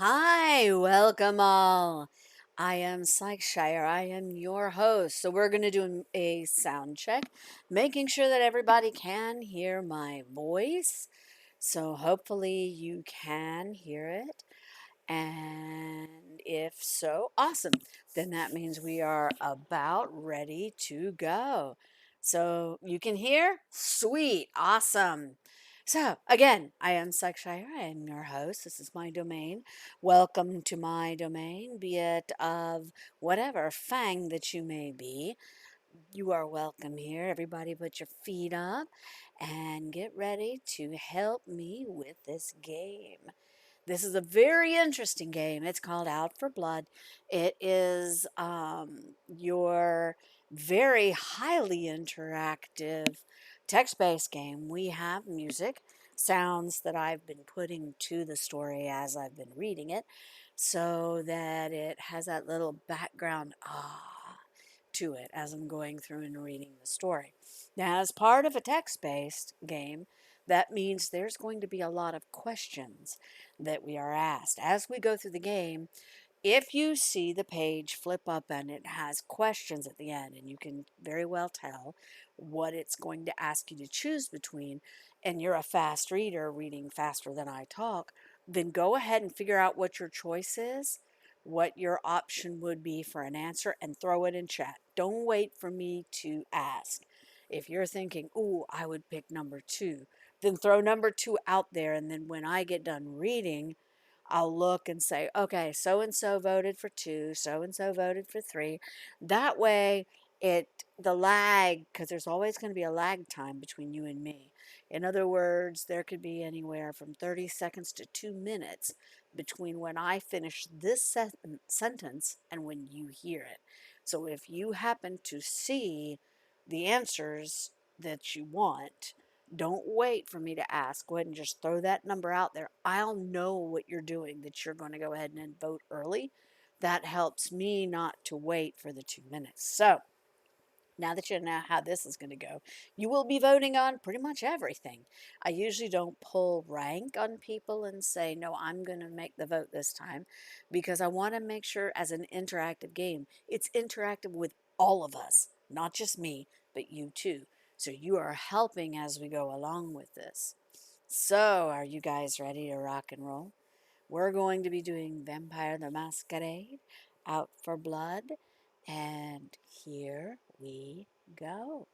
Hi, welcome all. I am Psycheshire. I am your host. So we're going to do a sound check, making sure that everybody can hear my voice. So hopefully you can hear it. And if so, awesome. Then that means we are about ready to go. So you can hear? Sweet. Awesome. So again, I am Psycheshire. I am your host. This is my domain. Welcome to my domain, be it of whatever fang that you may be. You are welcome here. Everybody put your feet up and get ready to help me with this game. This is a very interesting game. It's called Out for Blood. It is your very highly interactive text based game. We have music, sounds that I've been putting to the story as I've been reading it, so that it has that little background to it as I'm going through and reading the story. Now, as part of a text based game, that means there's going to be a lot of questions that we are asked. As we go through the game, if you see the page flip up and it has questions at the end, and you can very well tell what it's going to ask you to choose between, and you're a fast reader reading faster than I talk, then go ahead and figure out what your choice is, what your option would be for an answer, and throw it in chat. Don't wait for me to ask. If you're thinking, ooh, I would pick number two, then throw number two out there, and then when I get done reading, I'll look and say, okay, so and so voted for two, so and so voted for three. That way, the lag, because there's always going to be a lag time between you and me. In other words, there could be anywhere from 30 seconds to 2 minutes between when I finish this sentence and when you hear it. So if you happen to see the answers that you want, don't wait for me to ask. Go ahead and just throw that number out there. I'll know what you're doing, that you're going to go ahead and vote early. That helps me not to wait for the 2 minutes. So now that you know how this is going to go, you will be voting on pretty much everything. I usually don't pull rank on people and say, no, I'm going to make the vote this time, because I want to make sure, as an interactive game, it's interactive with all of us, not just me, but you too. So you are helping as we go along with this. So, are you guys ready to rock and roll? We're going to be doing Vampire the Masquerade, Out for Blood, and here we go.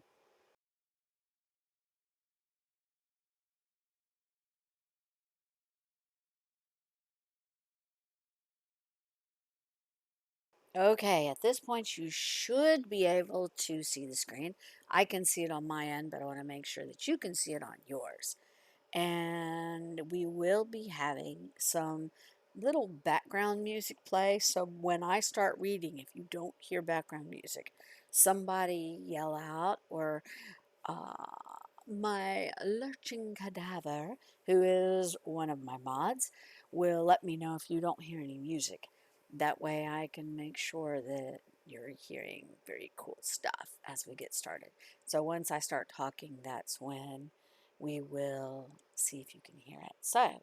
Okay, at this point, you should be able to see the screen. I can see it on my end, but I want to make sure that you can see it on yours. And we will be having some little background music play. So when I start reading, if you don't hear background music, somebody yell out, or my lurching cadaver, who is one of my mods, will let me know if you don't hear any music. That way I can make sure that you're hearing very cool stuff as we get started. So once I start talking, that's when we will see if you can hear it. So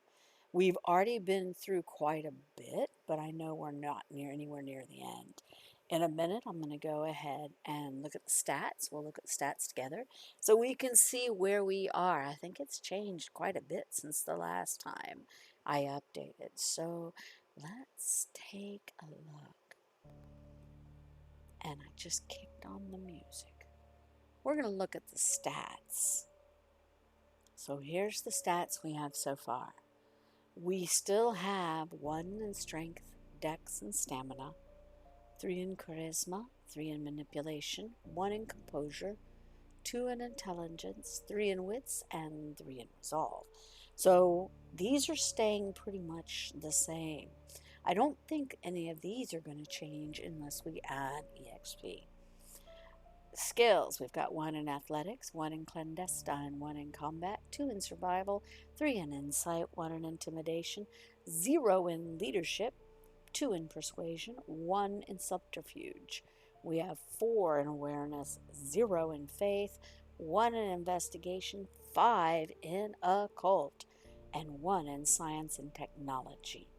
we've already been through quite a bit, but I know we're not anywhere near the end. In a minute, I'm going to go ahead and look at the stats. We'll look at the stats together so we can see where we are. I think it's changed quite a bit since the last time I updated. So let's take a look. And I just kicked on the music. We're going to look at the stats. So here's the stats we have so far. We still have 1 in strength, dex, and stamina, 3 in charisma, 3 in manipulation, 1 in composure, 2 in intelligence, 3 in wits, and 3 in resolve. So these are staying pretty much the same. I don't think any of these are going to change unless we add EXP. Skills, we've got 1 in athletics, 1 in clandestine, 1 in combat, 2 in survival, 3 in insight, 1 in intimidation, 0 in leadership, 2 in persuasion, 1 in subterfuge. We have 4 in awareness, 0 in faith, 1 in investigation, 5 in occult, and 1 in science and technology.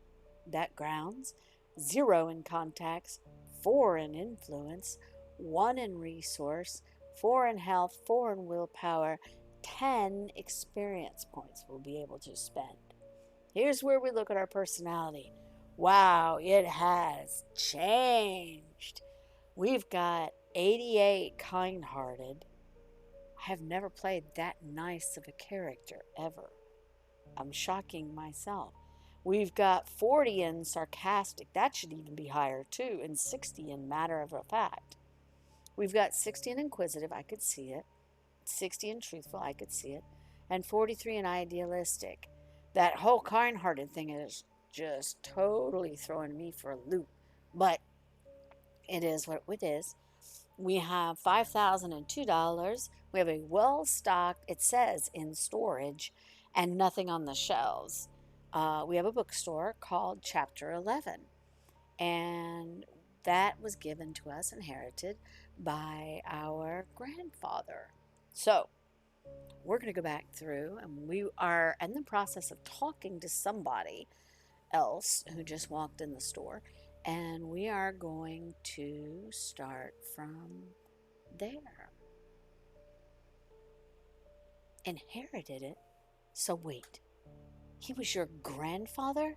That grounds 0 in contacts, 4 in influence, 1 in resource, 4 in health, 4 in willpower, 10 experience points we'll be able to spend. Here's where we look at our personality. Wow, it has changed. We've got 88 kind hearted. I have never played that nice of a character ever. I'm shocking myself. We've got 40 in sarcastic. That should even be higher too. And 60 in matter of fact. We've got 60 in inquisitive. I could see it. 60 in truthful. I could see it. And 43 in idealistic. That whole kind hearted thing is just totally throwing me for a loop. But it is what it is. We have $5,002. We have a well stocked, it says in storage, and nothing on the shelves. We have a bookstore called Chapter 11, and that was given to us, inherited by our grandfather. So we're going to go back through, and we are in the process of talking to somebody else who just walked in the store, and we are going to start from there. Inherited it? So wait, he was your grandfather?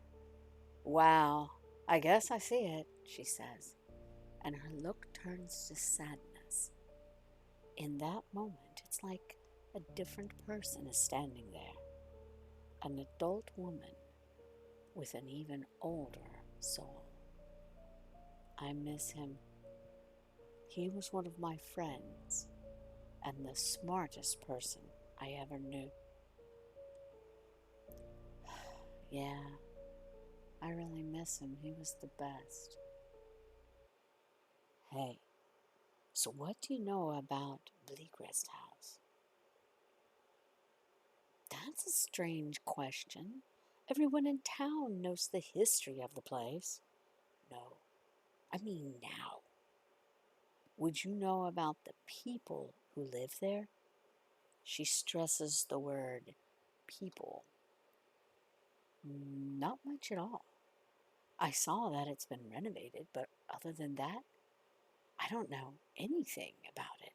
Wow, I guess I see it, she says, and her look turns to sadness. In that moment, it's like a different person is standing there. An adult woman with an even older soul. I miss him. He was one of my friends and the smartest person I ever knew. Yeah, I really miss him. He was the best. Hey, so what do you know about Bleakrest House? That's a strange question. Everyone in town knows the history of the place. No, I mean now. Would you know about the people who live there? She stresses the word people. Not much at all. I saw that it's been renovated, but other than that, I don't know anything about it.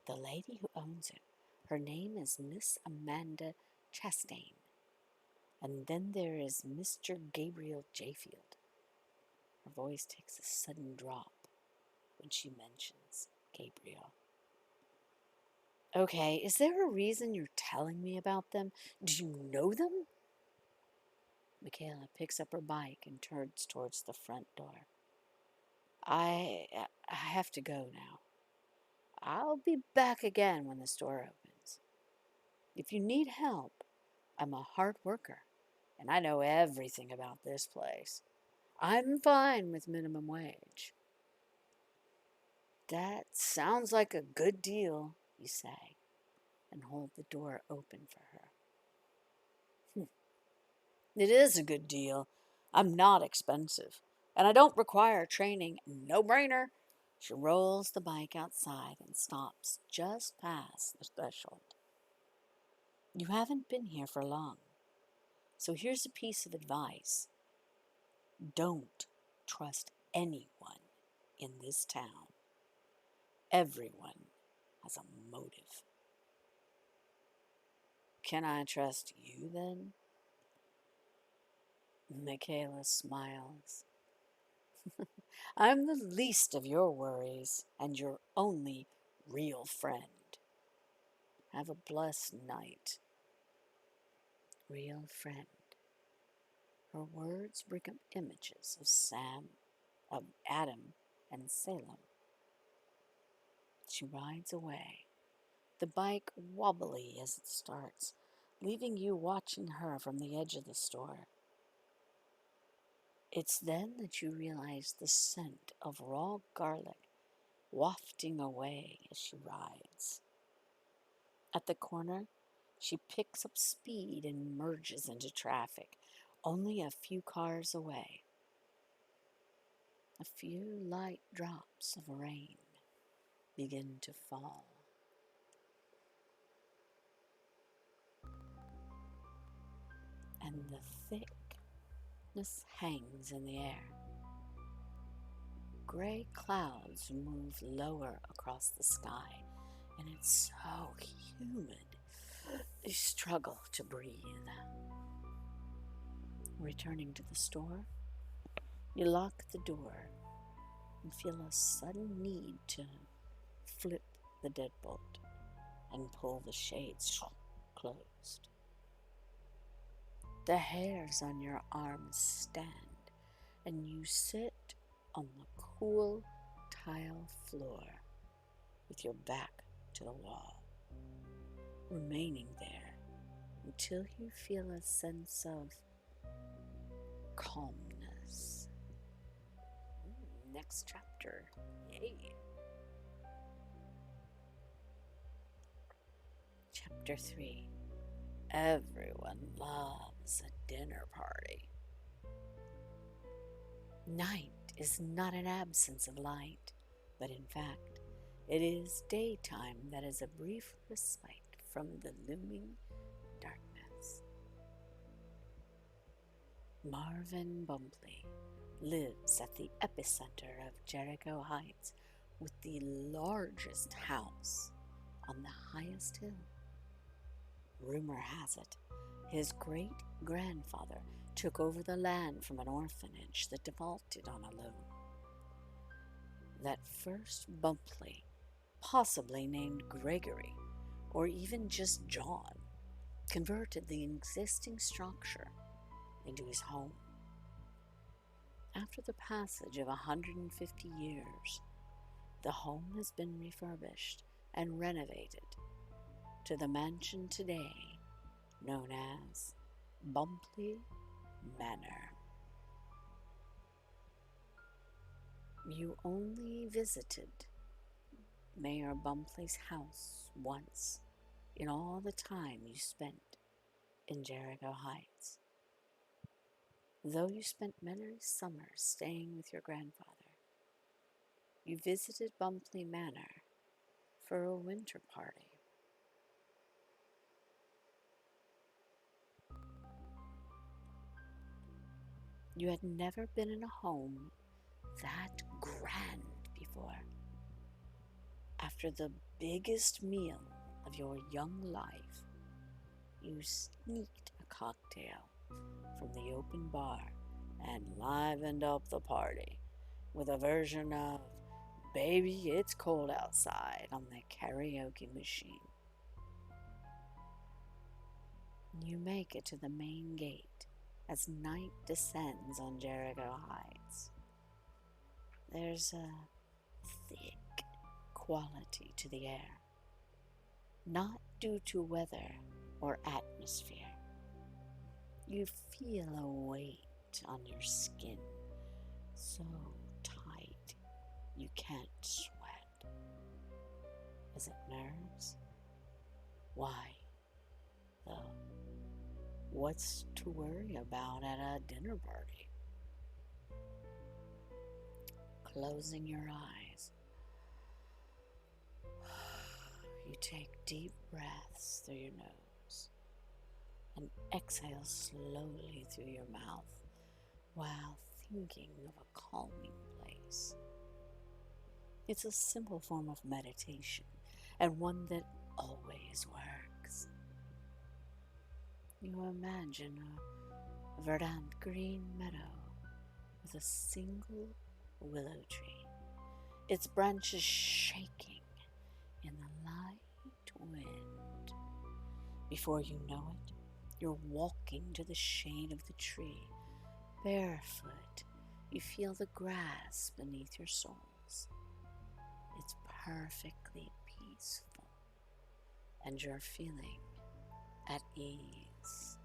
The lady who owns it, her name is Miss Amanda Chastain. And then there is Mr. Gabriel Jayfield. Her voice takes a sudden drop when she mentions Gabriel. Okay, is there a reason you're telling me about them? Do you know them? Michaela picks up her bike and turns towards the front door. I have to go now. I'll be back again when the store opens. If you need help, I'm a hard worker, and I know everything about this place. I'm fine with minimum wage. That sounds like a good deal, you say, and hold the door open for her. It is a good deal. I'm not expensive, and I don't require training. No brainer. She rolls the bike outside and stops just past the threshold. You haven't been here for long, so here's a piece of advice. Don't trust anyone in this town. Everyone has a motive. Can I trust you then? Michaela smiles. I'm the least of your worries and your only real friend. Have a blessed night. Real friend. Her words bring up images of Adam, and Salem. She rides away, the bike wobbly as it starts, leaving you watching her from the edge of the store. It's then that you realize the scent of raw garlic wafting away as she rides. At the corner, she picks up speed and merges into traffic, only a few cars away. A few light drops of rain begin to fall. and the thickness hangs in the air. Gray clouds move lower across the sky, and it's so humid you struggle to breathe. Returning to the store, you lock the door and feel a sudden need to flip the deadbolt and pull the shades closed. The hairs on your arms stand, and you sit on the cool tile floor with your back to the wall, remaining there until you feel a sense of calmness. Next chapter. Yay. Chapter 3. Everyone loves a dinner party. Night is not an absence of light, but in fact, it is daytime that is a brief respite from the looming darkness. Marvin Bumpley lives at the epicenter of Jericho Heights with the largest house on the highest hill. Rumor has it, his great-grandfather took over the land from an orphanage that defaulted on a loan. That first Bumpley, possibly named Gregory, or even just John, converted the existing structure into his home. After the passage of 150 years, the home has been refurbished and renovated to the mansion today known as Bumpley Manor. You only visited Mayor Bumpley's house once in all the time you spent in Jericho Heights. Though you spent many summers staying with your grandfather, you visited Bumpley Manor for a winter party. You had never been in a home that grand before. After the biggest meal of your young life, you sneaked a cocktail from the open bar and livened up the party with a version of Baby It's Cold Outside on the karaoke machine. You make it to the main gate as night descends on Jericho Heights. There's a thick quality to the air, not due to weather or atmosphere. You feel a weight on your skin, so tight you can't sweat. Is it nerves? Why, though? What's to worry about at a dinner party? Closing your eyes, you take deep breaths through your nose and exhale slowly through your mouth while thinking of a calming place. It's a simple form of meditation and one that always works. You imagine a verdant green meadow with a single willow tree, its branches shaking in the light wind. Before you know it, you're walking to the shade of the tree. Barefoot, you feel the grass beneath your soles. It's perfectly peaceful, and you're feeling at ease.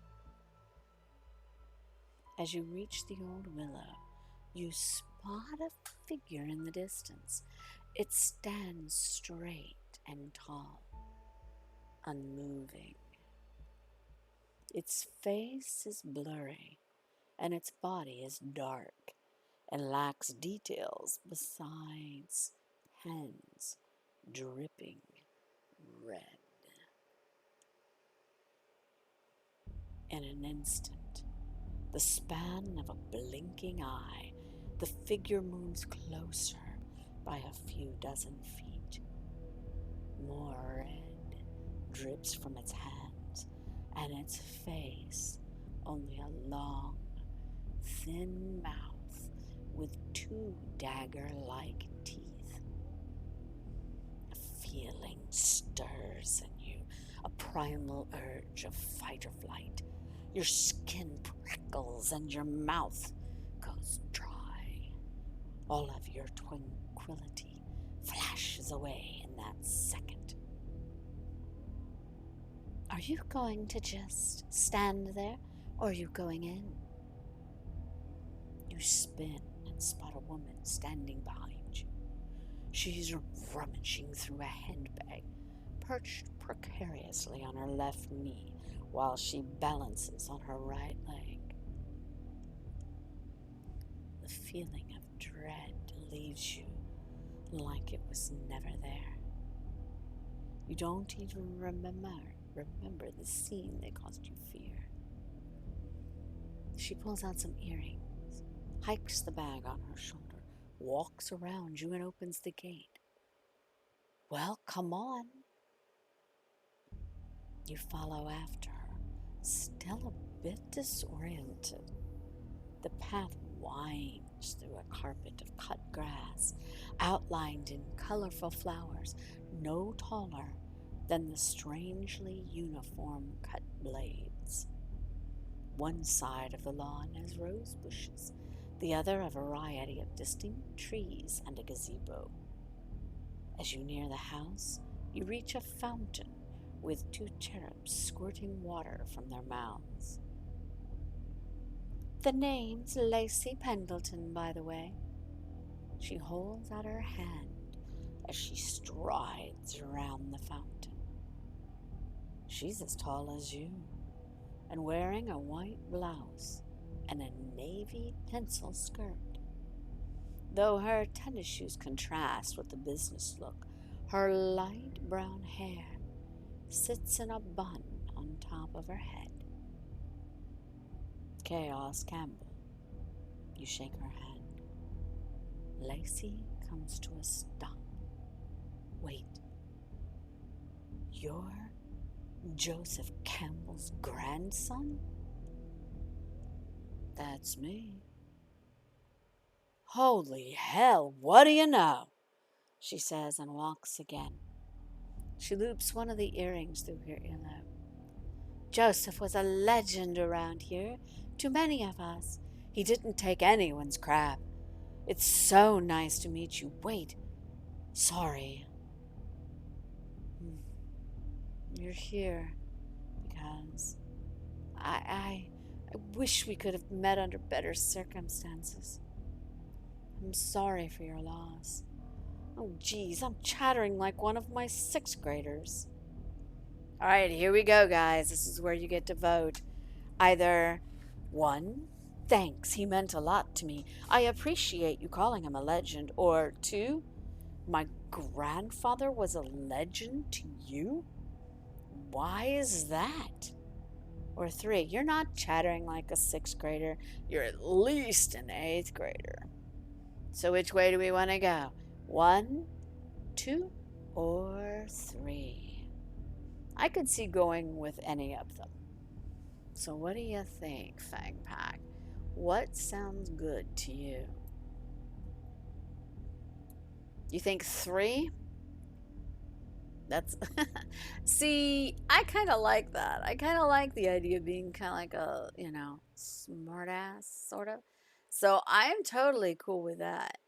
As you reach the old willow, you spot a figure in the distance. It stands straight and tall, unmoving. Its face is blurry, and its body is dark and lacks details besides hands dripping red. In an instant, the span of a blinking eye, the figure moves closer by a few dozen feet. More red drips from its hands, and its face only a long, thin mouth with two dagger-like teeth. A feeling stirs in you, a primal urge of fight or flight. Your skin prickles and your mouth goes dry. All of your tranquility flashes away in that second. Are you going to just stand there, or are you going in? You spin and spot a woman standing behind you. She's rummaging through a handbag, perched precariously on her left knee while she balances on her right leg. The feeling of dread leaves you like it was never there. You don't even remember the scene that caused you fear. She pulls out some earrings, hikes the bag on her shoulder, walks around you and opens the gate. Well, come on. You follow after her, still a bit disoriented. The path winds through a carpet of cut grass, outlined in colorful flowers, no taller than the strangely uniform cut blades. One side of the lawn has rose bushes, the other a variety of distinct trees and a gazebo. As you near the house, you reach a fountain with two cherubs squirting water from their mouths. The name's Lacey Pendleton, by the way. She holds out her hand as she strides around the fountain. She's as tall as you, and wearing a white blouse and a navy pencil skirt. Though her tennis shoes contrast with the business look, her light brown hair sits in a bun on top of her head. Chaos Campbell. You shake her hand. Lacey comes to a stop. Wait. You're Joseph Campbell's grandson? That's me. Holy hell, what do you know? She says and walks again. She loops one of the earrings through her earlobe. Joseph was a legend around here to many of us. He didn't take anyone's crap. It's so nice to meet you. Wait, sorry. You're here because I wish we could have met under better circumstances. I'm sorry for your loss. Oh, geez, I'm chattering like one of my sixth graders. All right, here we go, guys. This is where you get to vote. Either 1, thanks, he meant a lot to me. I appreciate you calling him a legend. Or 2, my grandfather was a legend to you? Why is that? Or 3, you're not chattering like a sixth grader. You're at least an eighth grader. So which way do we want to go? 1, 2, or 3? I could see going with any of them. So what do you think, Fang Pack? What sounds good to you? You think 3? That's see, I kind of like that. I kind of like the idea of being kind of like a, smart ass sort of. So I'm totally cool with that.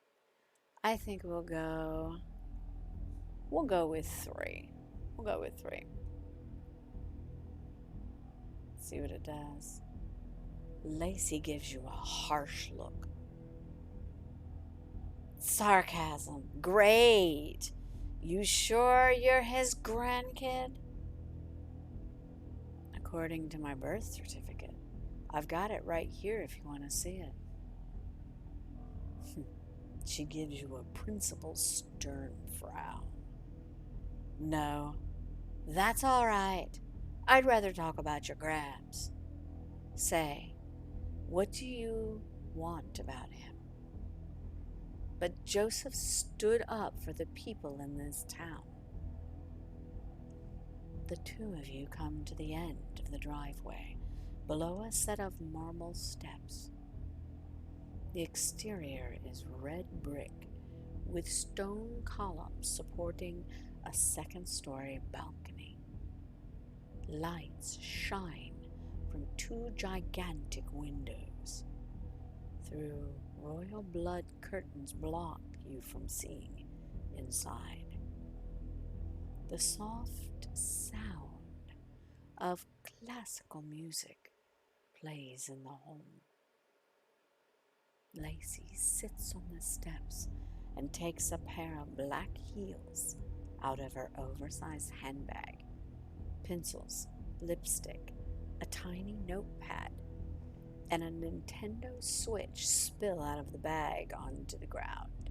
I think we'll go with 3. We'll go with 3. See what it does. Lacey gives you a harsh look. Sarcasm. Great. You sure you're his grandkid? According to my birth certificate. I've got it right here if you want to see it. She gives you a principal stern frown. No, that's all right. I'd rather talk about your grabs. Say, what do you want about him? But Joseph stood up for the people in this town. The two of you come to the end of the driveway, below a set of marble steps. The exterior is red brick, with stone columns supporting a second-story balcony. Lights shine from two gigantic windows. Through royal blood curtains block you from seeing inside. The soft sound of classical music plays in the home. Lacey sits on the steps and takes a pair of black heels out of her oversized handbag. Pencils, lipstick, a tiny notepad, and a Nintendo Switch spill out of the bag onto the ground.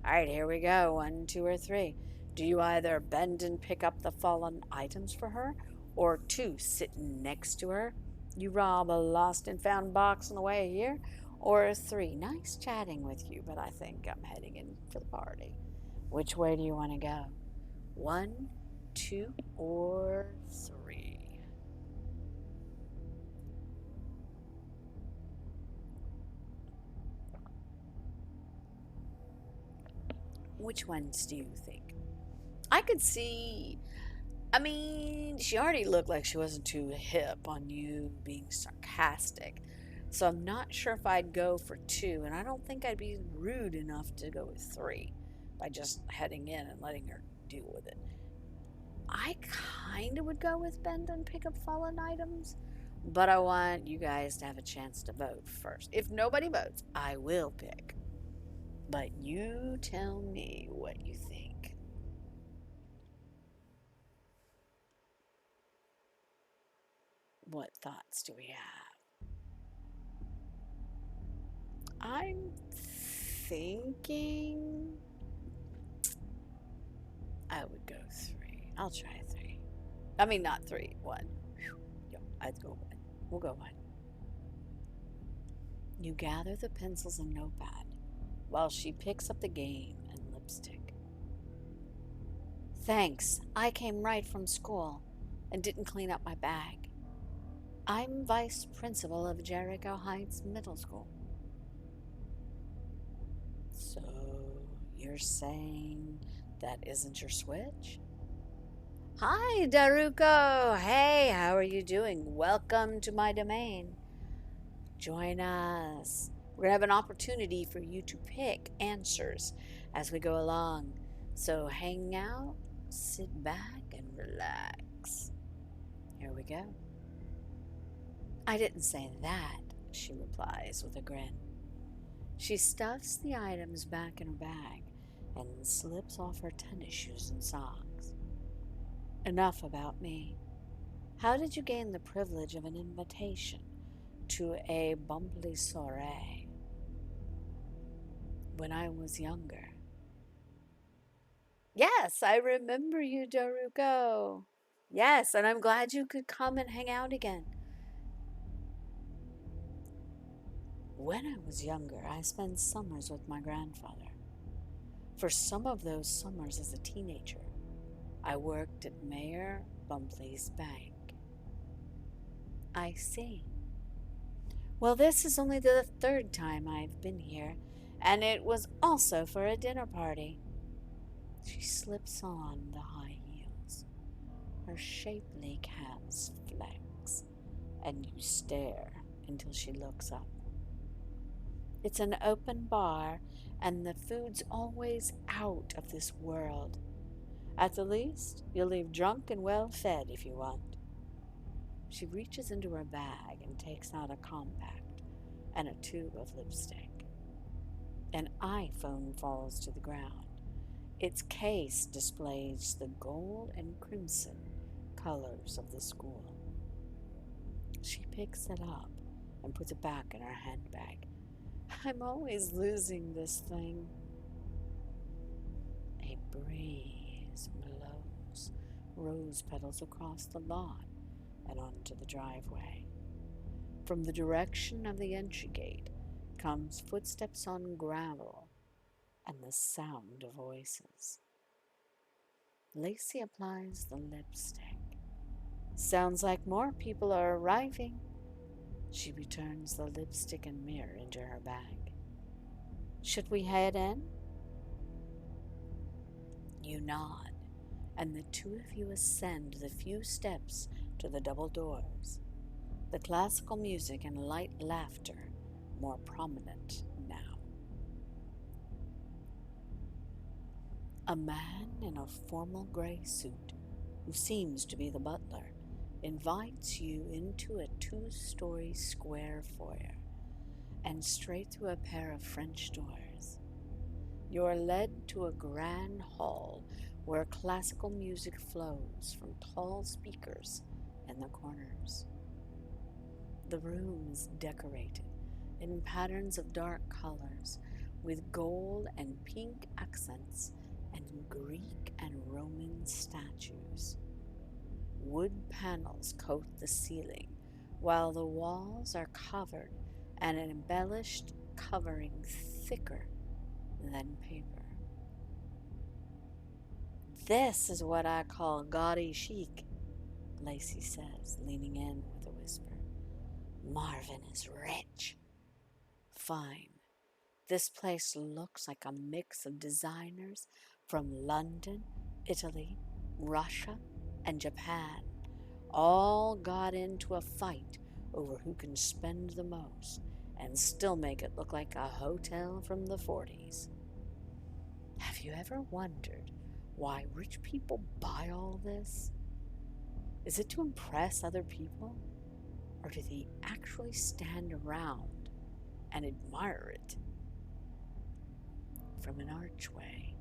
All right, here we go. 1, 2, or 3. Do you either bend and pick up the fallen items for her, or 2, sitting next to her, you rob a lost and found box on the way here, or 3, nice chatting with you, but I think I'm heading in for the party. Which way do you want to go? 1, 2, or 3? Which ones do you think? I could see. I mean, she already looked like she wasn't too hip on you being sarcastic. So I'm not sure if I'd go for 2, and I don't think I'd be rude enough to go with 3 by just heading in and letting her deal with it. I kind of would go with bend and pick up fallen items, but I want you guys to have a chance to vote first. If nobody votes, I will pick. But you tell me what you think. What thoughts do we have? I'm thinking I would go 3. I'll try 3. I mean, not 3, 1. Whew. Yep, I'd go 1. We'll go 1. You gather the pencils and notepad while she picks up the game and lipstick. Thanks, I came right from school and didn't clean up my bag. I'm vice principal of Jericho Heights Middle School. So, you're saying that isn't your switch? Hi, Daruko. Hey, how are you doing? Welcome to my domain. Join us. We're going to have an opportunity for you to pick answers as we go along. So hang out, sit back, and relax. Here we go. I didn't say that, she replies with a grin. She stuffs the items back in her bag and slips off her tennis shoes and socks. Enough about me. How did you gain the privilege of an invitation to a bumpy soiree? When I was younger. Yes, I remember you, Daruko. Yes, and I'm glad you could come and hang out again. When I was younger, I spent summers with my grandfather. For some of those summers as a teenager, I worked at Mayor Bumpley's bank. I see. Well, this is only the 3rd time I've been here, and it was also for a dinner party. She slips on the high heels. Her shapely calves flex, and you stare until she looks up. It's an open bar, and the food's always out of this world. At the least, you'll leave drunk and well fed if you want. She reaches into her bag and takes out a compact and a tube of lipstick. An iPhone falls to the ground. Its case displays the gold and crimson colors of the school. She picks it up and puts it back in her handbag. I'm always losing this thing. A breeze blows rose petals across the lawn and onto the driveway. From the direction of the entry gate comes footsteps on gravel and the sound of voices. Lacey applies the lipstick. Sounds like more people are arriving. She returns the lipstick and mirror into her bag. Should we head in? You nod, and the two of you ascend the few steps to the double doors. The classical music and light laughter more prominent now. A man in a formal gray suit, who seems to be the butler, invites you into a 2-story square foyer and straight through a pair of French doors. You're led to a grand hall where classical music flows from tall speakers in the corners. The room is decorated in patterns of dark colors with gold and pink accents and Greek and Roman statues. Wood panels coat the ceiling, while the walls are covered and an embellished covering thicker than paper. This is what I call gaudy chic, Lacey says, leaning in with a whisper. Marvin is rich. Fine. This place looks like a mix of designers from London, Italy, Russia, and Japan, all got into a fight over who can spend the most and still make it look like a hotel from the 40s. Have you ever wondered why rich people buy all this? Is it to impress other people, or do they actually stand around and admire it? From an archway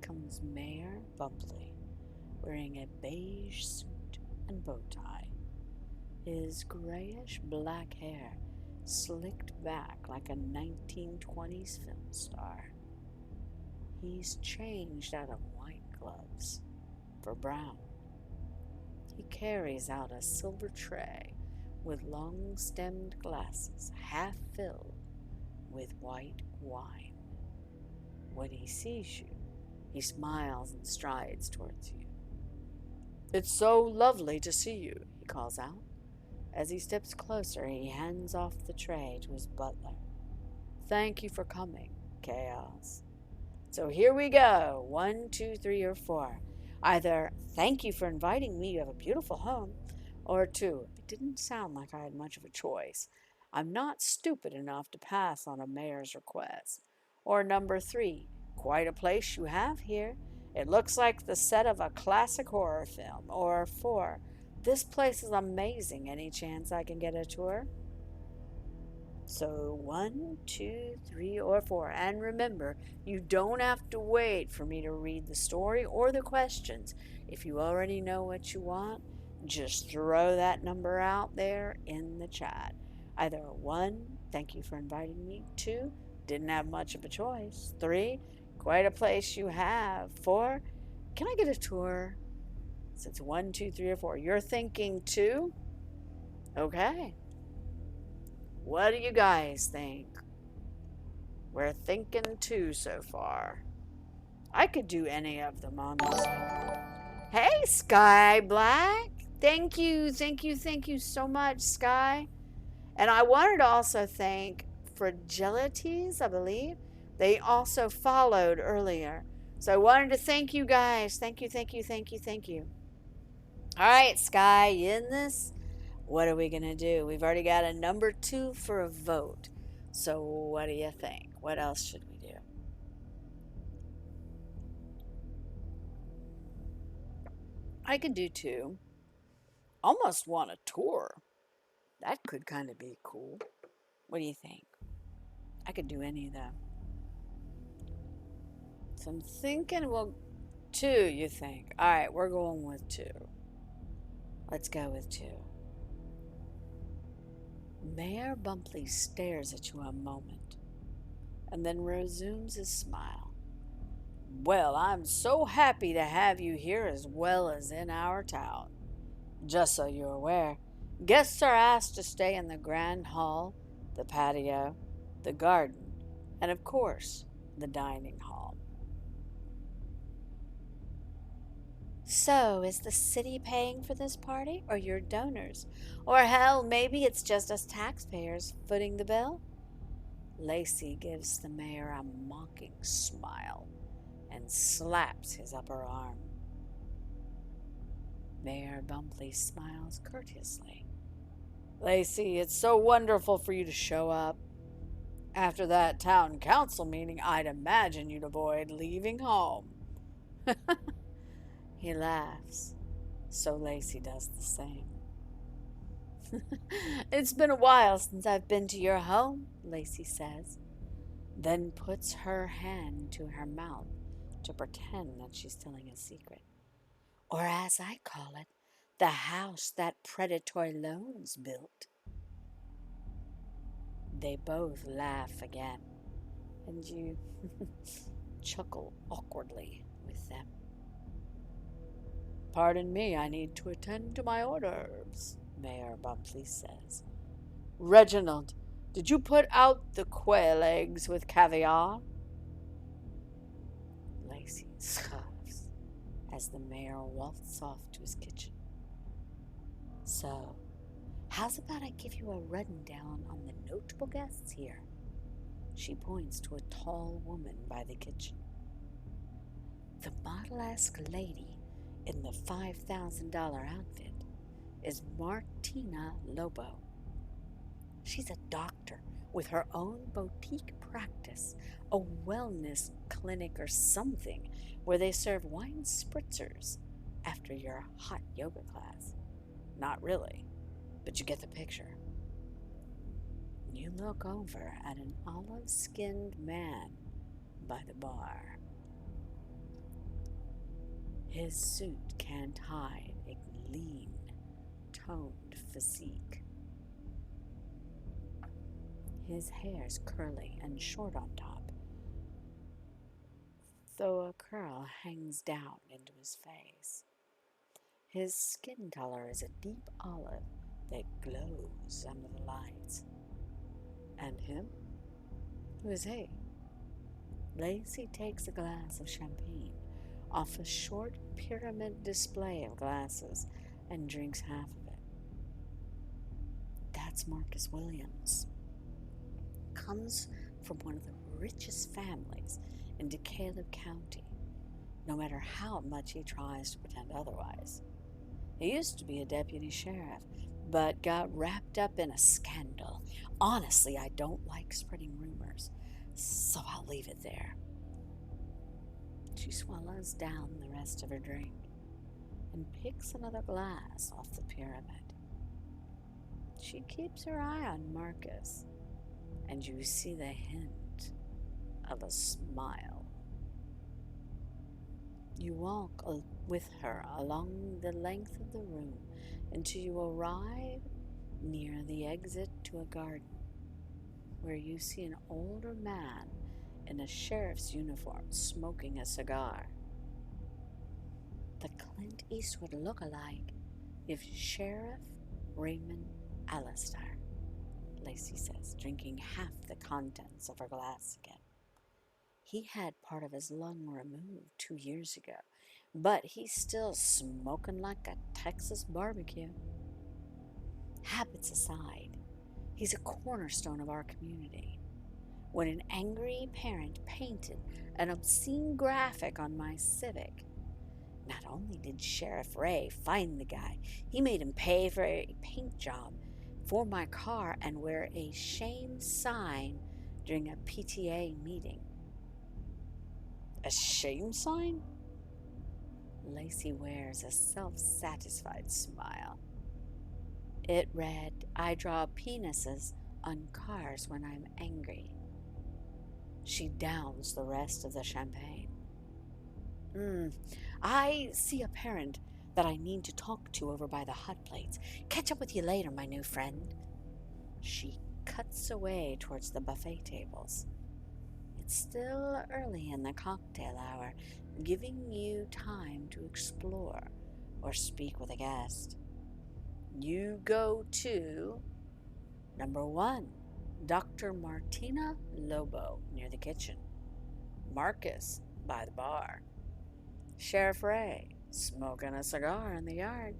comes Mayor Bumpley, wearing a beige suit and bow tie, his grayish-black hair slicked back like a 1920s film star. He's changed out of white gloves for brown. He carries out a silver tray with long-stemmed glasses half filled with white wine. When he sees you, he smiles and strides towards you. It's so lovely to see you, he calls out. As he steps closer, he hands off the tray to his butler. Thank you for coming, Chaos. So here we go. 1, 2, 3, or 4. Either thank you for inviting me, you have a beautiful home, or 2, it didn't sound like I had much of a choice. I'm not stupid enough to pass on a mayor's request. Or number 3, quite a place you have here. It looks like the set of a classic horror film. Or 4, this place is amazing. Any chance I can get a tour? So 1, 2, 3, or 4. And remember, you don't have to wait for me to read the story or the questions. If you already know what you want, just throw that number out there in the chat. Either 1, thank you for inviting me. 2, didn't have much of a choice. 3, quite a place you have. 4, can I get a tour? So it's 1, 2, 3, or 4. You're thinking 2? Okay. What do you guys think? We're thinking 2 so far. I could do any of them, honestly. Hey, Sky Black. Thank you so much, Sky. And I wanted to also thank Fragilities, I believe. They also followed earlier. So I wanted to thank you guys. Thank you. All right, Sky, you in this? What are we going to do? We've already got a number 2 for a vote. So what do you think? What else should we do? I could do 2. Almost want a tour. That could kind of be cool. What do you think? I could do any of them. So I'm thinking, well, 2, you think? All right, we're going with 2. Let's go with 2. Mayor Bumpley stares at you a moment and then resumes his smile. Well, I'm so happy to have you here as well as in our town. Just so you're aware, Guests are asked to stay in the grand hall, the patio, the garden, and of course, the dining hall. So, is the city paying for this party, or your donors? Or hell, maybe it's just us taxpayers footing the bill? Lacey gives the mayor a mocking smile and slaps his upper arm. Mayor Bumpley smiles courteously. Lacey, it's so wonderful for you to show up. After that town council meeting, I'd imagine you'd avoid leaving home. He laughs, so Lacey does the same. It's been a while since I've been to your home, Lacey says, then puts her hand to her mouth to pretend that she's telling a secret. Or as I call it, the house that Predatory Loans built. They both laugh again, and you chuckle awkwardly with them. Pardon me, I need to attend to my orders, Mayor Bumpley says. Reginald, did you put out the quail eggs with caviar? Lacey scoffs as the mayor waltzes off to his kitchen. So, how's about I give you a rundown on the notable guests here? She points to a tall woman by the kitchen. The model-esque lady in the $5,000 outfit is Martina Lobo. She's a doctor with her own boutique practice, a wellness clinic or something, where they serve wine spritzers after your hot yoga class. Not really, but you get the picture. You look over at an olive-skinned man by the bar. His suit can't hide a lean, toned physique. His hair's curly and short on top, though a curl hangs down into his face. His skin color is a deep olive that glows under the lights. And him? Who is he? Lacey takes a glass of champagne off a short pyramid display of glasses and drinks half of it. That's Marcus Williams. Comes from one of the richest families in DeKalb County, no matter how much he tries to pretend otherwise. He used to be a deputy sheriff, but got wrapped up in a scandal. Honestly, I don't like spreading rumors, so I'll leave it there. She swallows down the rest of her drink and picks another glass off the pyramid. She keeps her eye on Marcus, and you see the hint of a smile. You walk with her along the length of the room until you arrive near the exit to a garden, where you see an older man in a sheriff's uniform smoking a cigar. The Clint Eastwood look-alike if Sheriff Raymond Allister, Lacey says, drinking half the contents of her glass again. He had part of his lung removed 2 years ago, but he's still smoking like a Texas barbecue. Habits aside, he's a cornerstone of our community. When an angry parent painted an obscene graphic on my Civic, not only did Sheriff Ray find the guy, he made him pay for a paint job for my car and wear a shame sign during a PTA meeting. A shame sign? Lacey wears a self-satisfied smile. It read, I draw penises on cars when I'm angry. She downs the rest of the champagne. I see a parent that I need to talk to over by the hot plates. Catch up with you later, my new friend. She cuts away towards the buffet tables. It's still early in the cocktail hour, giving you time to explore or speak with a guest. You go to number 1, Dr. Martina Lobo near the kitchen, Marcus by the bar, Sheriff Ray smoking a cigar in the yard.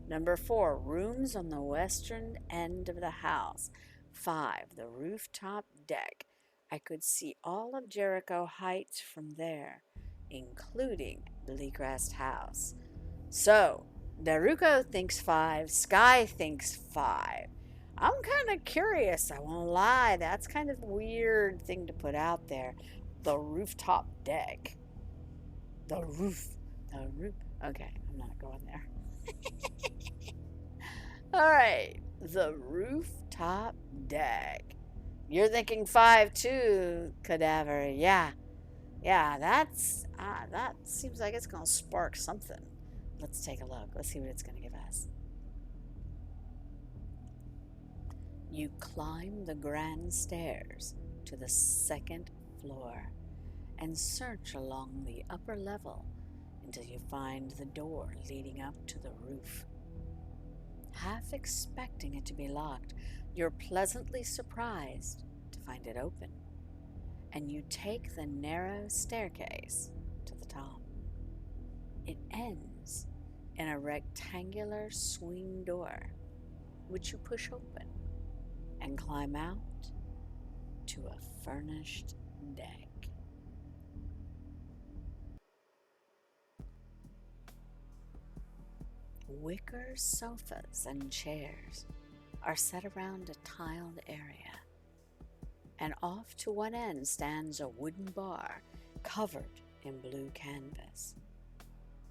Number 4, rooms on the western end of the house. 5, the rooftop deck. I could see all of Jericho Heights from there, including Bleakrest House. So, Daruko thinks 5, Sky thinks 5. I'm kind of curious, I won't lie. That's kind of a weird thing to put out there. The rooftop deck. The roof. The roof. Okay, I'm not going there. All right, the rooftop deck. You're thinking 5 too, Cadaver. Yeah, that seems like it's gonna spark something. Let's take a look. Let's see what it's gonna give us. You climb the grand stairs to the 2nd floor and search along the upper level until you find the door leading up to the roof. Half expecting it to be locked, you're pleasantly surprised to find it open, and you take the narrow staircase to the top. It ends in a rectangular swing door, which you push open and climb out to a furnished deck. Wicker sofas and chairs are set around a tiled area, and off to one end stands a wooden bar covered in blue canvas.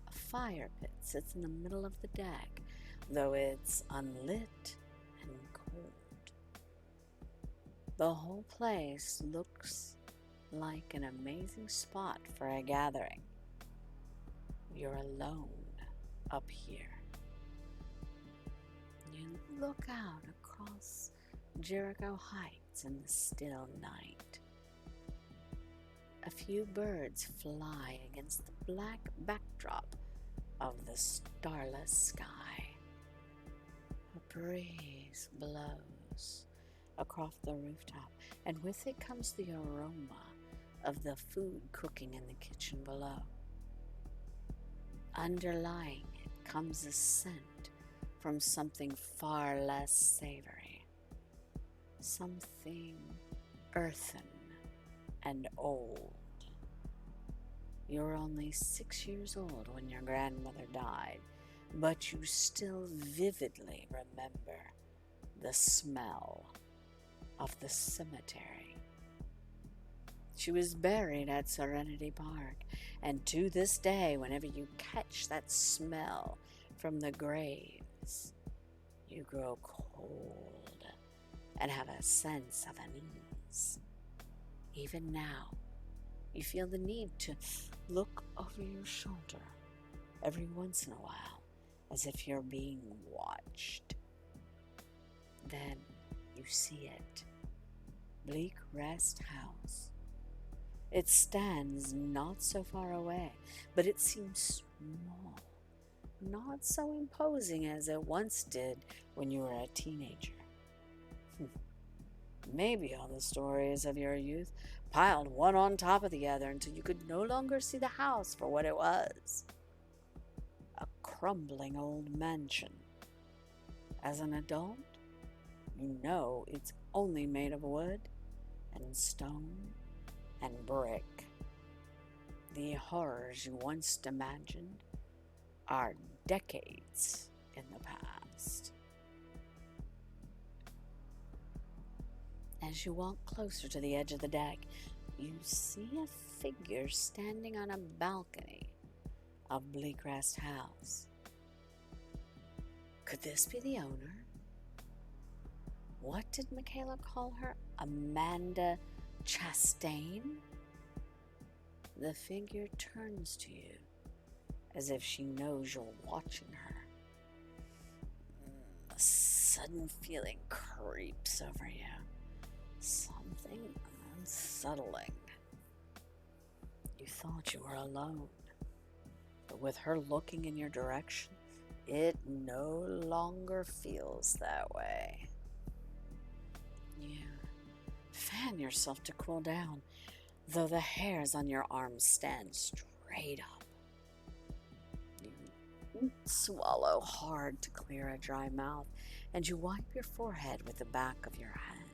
A fire pit sits in the middle of the deck, though it's unlit and cold. The whole place looks like an amazing spot for a gathering. You're alone up here. You look out across Jericho Heights in the still night. A few birds fly against the black backdrop of the starless sky. A breeze blows across the rooftop, and with it comes the aroma of the food cooking in the kitchen below. Underlying it comes a scent from something far less savory, something earthen and old. You're only 6 years old when your grandmother died, but you still vividly remember the smell of the cemetery. She was buried at Serenity Park, and to this day, whenever you catch that smell from the graves, you grow cold and have a sense of unease. Even now, you feel the need to look over your shoulder every once in a while, as if you're being watched. Then you see it. Bleakrest House. It stands not so far away, but it seems small, not so imposing as it once did when you were a teenager. Maybe all the stories of your youth piled one on top of the other until you could no longer see the house for what it was. A crumbling old mansion. As an adult, you know it's only made of wood and stone and brick. The horrors you once imagined are decades in the past. As you walk closer to the edge of the deck, you see a figure standing on a balcony of Bleakrest House. Could this be the owner? What did Michaela call her? Amanda Chastain? The figure turns to you as if she knows you're watching her. A sudden feeling creeps over you. Something unsettling. You thought you were alone, but with her looking in your direction, it no longer feels that way. You fan yourself to cool down, though the hairs on your arms stand straight up. You swallow hard to clear a dry mouth, and you wipe your forehead with the back of your hand.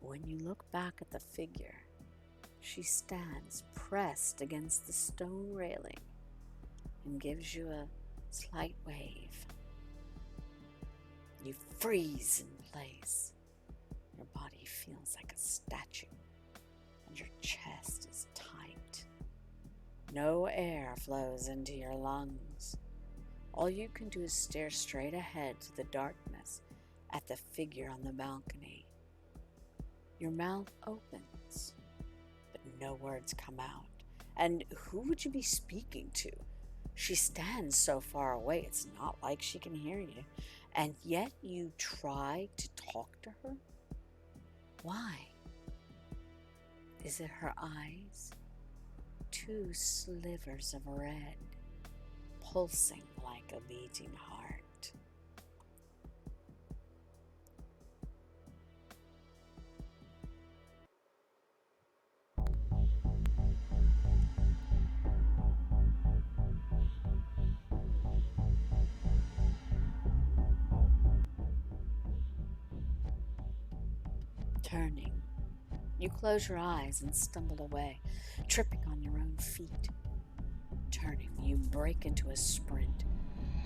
When you look back at the figure, she stands pressed against the stone railing and gives you a slight wave. You freeze in place. Your body feels like a statue, and your chest is tight. No air flows into your lungs. All you can do is stare straight ahead to the darkness at the figure on the balcony. Your mouth opens, but no words come out. And who would you be speaking to? She stands so far away, it's not like she can hear you. And yet you try to talk to her? Why? Is it her eyes? Two slivers of red, pulsing like a beating heart. Turning, you close your eyes and stumble away, tripping on your own feet. Turning, you break into a sprint,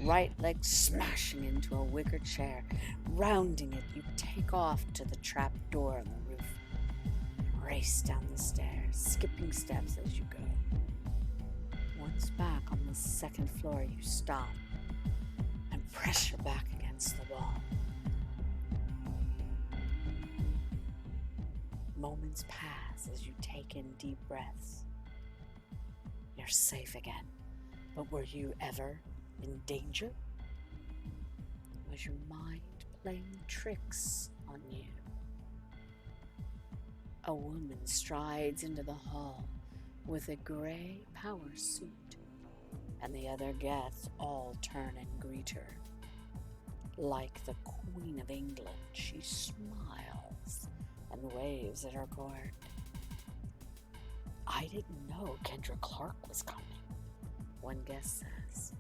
right leg smashing into a wicker chair. Rounding it, you take off to the trap door on the roof and race down the stairs, skipping steps as you go. Once back on the second floor, you stop and press your back against the wall. Moments pass as you take in deep breaths. You're safe again, but were you ever in danger? Was your mind playing tricks on you? A woman strides into the hall with a gray power suit, and the other guests all turn and greet her. Like the Queen of England, she smiles and waves at her court. I didn't know Kendra Clark was coming, one guest says.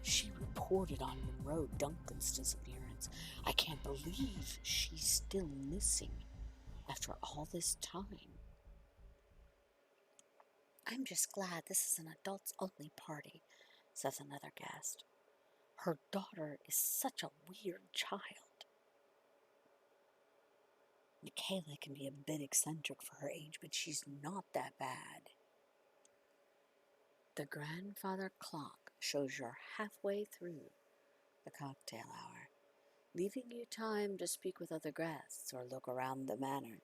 She reported on Monroe Duncan's disappearance. I can't believe she's still missing after all this time. I'm just glad this is an adults-only party, says another guest. Her daughter is such a weird child. Michaela can be a bit eccentric for her age, but she's not that bad. The grandfather clock shows you're halfway through the cocktail hour, leaving you time to speak with other guests or look around the manor.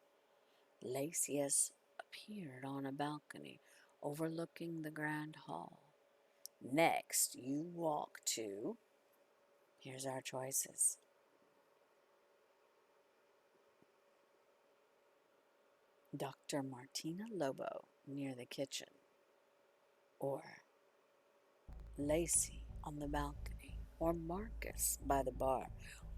Lacey has appeared on a balcony overlooking the grand hall. Next, you walk to... Here's our choices. Dr. Martina Lobo near the kitchen, or Lacey on the balcony, or Marcus by the bar,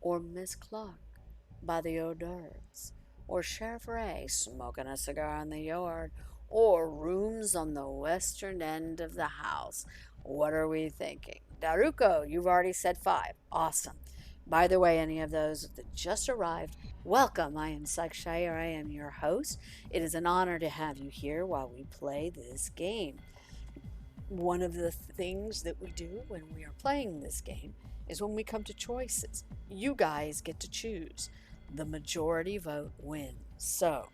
or Miss Clark by the hors d'oeuvres, or Sheriff Ray smoking a cigar in the yard, or rooms on the western end of the house. What are we thinking? Daruko, you've already said 5. Awesome. By the way, any of those that just arrived, welcome. I am Psycheshire. I am your host. It is an honor to have you here while we play this game. One of the things that we do when we are playing this game is when we come to choices. You guys get to choose. The majority vote wins. So,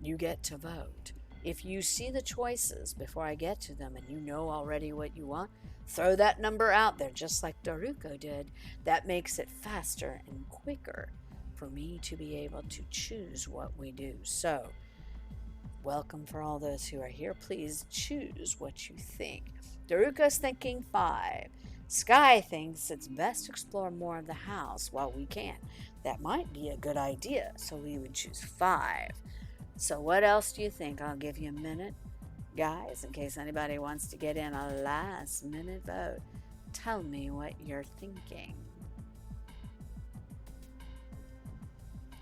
you get to vote. If you see the choices before I get to them and you know already what you want, throw that number out there just like Daruko did. That makes it faster and quicker for me to be able to choose what we do. So, welcome for all those who are here. Please choose what you think. Daruko's thinking 5. Sky thinks it's best to explore more of the house while we can. That might be a good idea, so we would choose 5. So what else do you think? I'll give you a minute Guys, in case anybody wants to get in a last minute vote, tell me what you're thinking.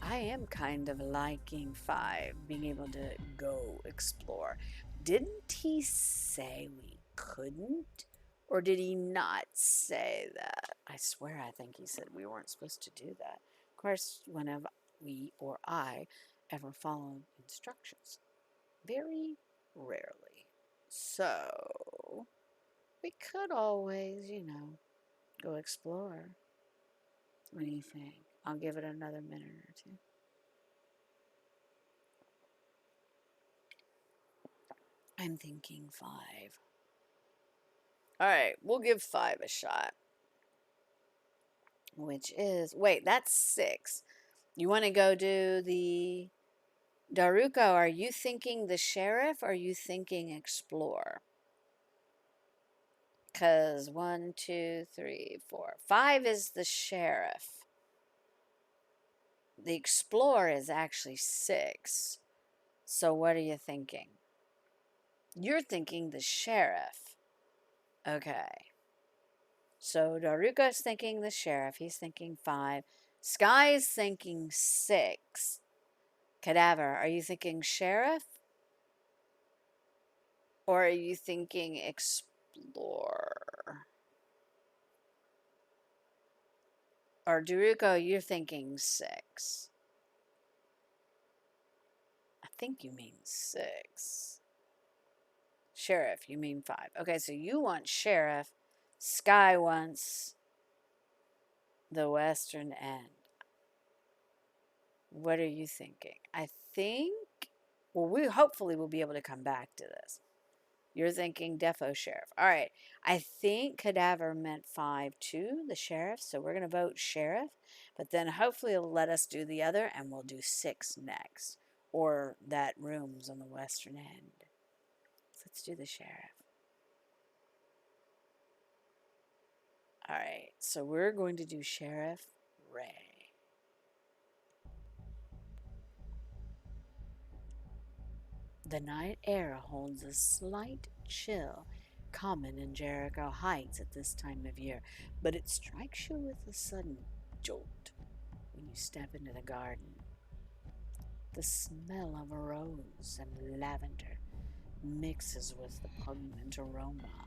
I am kind of liking 5, being able to go explore. Didn't he say we couldn't? Or did he not say that? I swear I think he said we weren't supposed to do that. Of course, whenever we or I ever follow instructions. Very rarely. So, we could always, go explore. What do you think? I'll give it another minute or two. I'm thinking 5. All right, we'll give 5 a shot. Which is, wait, that's 6. You want to go do the Daruko? Are you thinking the sheriff or are you thinking explore? Because 1, 2, 3, 4. 5 is the sheriff. The explore is actually 6. So what are you thinking? You're thinking the sheriff. Okay. So Daruka's thinking the sheriff. He's thinking 5. Sky's thinking 6. Cadaver, are you thinking sheriff? Or are you thinking explorer? Or Daruko, you're thinking 6. I think you mean 6. Sheriff, you mean 5. Okay, so you want sheriff. Sky wants the western end. What are you thinking? I think, well, we hopefully will be able to come back to this. You're thinking defo sheriff. All right. I think cadaver meant 5 too, the sheriff. So we're going to vote sheriff. But then hopefully it'll let us do the other and we'll do 6 next. Or that room's on the western end. So let's do the sheriff. All right. So we're going to do Sheriff Ray. The night air holds a slight chill, common in Jericho Heights at this time of year, but it strikes you with a sudden jolt when you step into the garden. The smell of rose and lavender mixes with the pungent aroma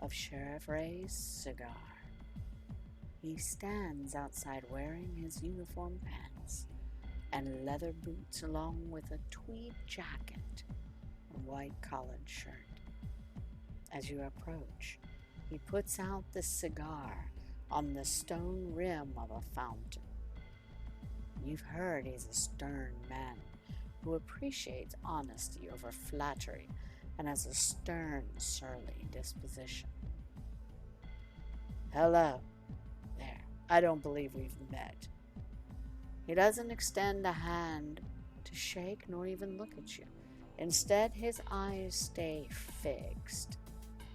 of Sheriff Ray's cigar. He stands outside wearing his uniform pants and leather boots along with a tweed jacket and white collared shirt. As you approach, he puts out the cigar on the stone rim of a fountain. You've heard he's a stern man who appreciates honesty over flattery and has a stern, surly disposition. Hello. There. I don't believe we've met. He doesn't extend a hand to shake nor even look at you. Instead, his eyes stay fixed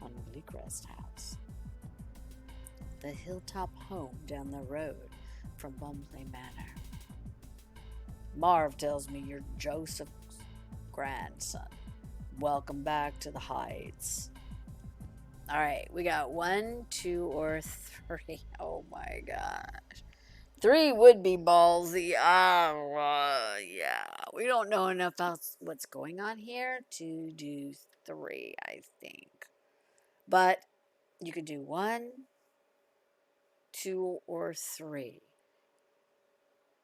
on Bleakrest House, the hilltop home down the road from Bumley Manor. Marv tells me you're Joseph's grandson. Welcome back to the Heights. All right, we got 1, 2, or 3. Oh my gosh. 3 would be ballsy. Yeah. We don't know enough about what's going on here to do 3, I think. But you could do 1, 2, or 3.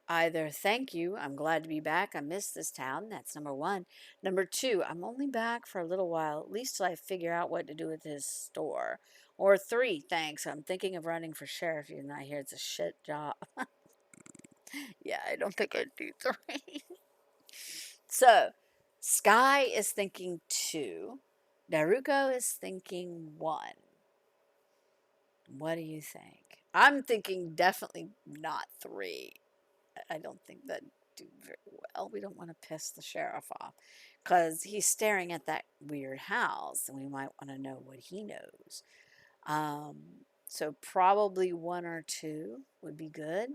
Either thank you, I'm glad to be back, I miss this town. That's number 1. Number 2, I'm only back for a little while, at least till I figure out what to do with this store. Or 3, thanks, I'm thinking of running for sheriff, even though I hear it's a shit job. Yeah, I don't think I'd do 3. So, Sky is thinking 2. Daruko is thinking 1. What do you think? I'm thinking definitely not 3. I don't think that'd do very well. We don't want to piss the sheriff off because he's staring at that weird house and we might want to know what he knows. So probably 1 or 2 would be good.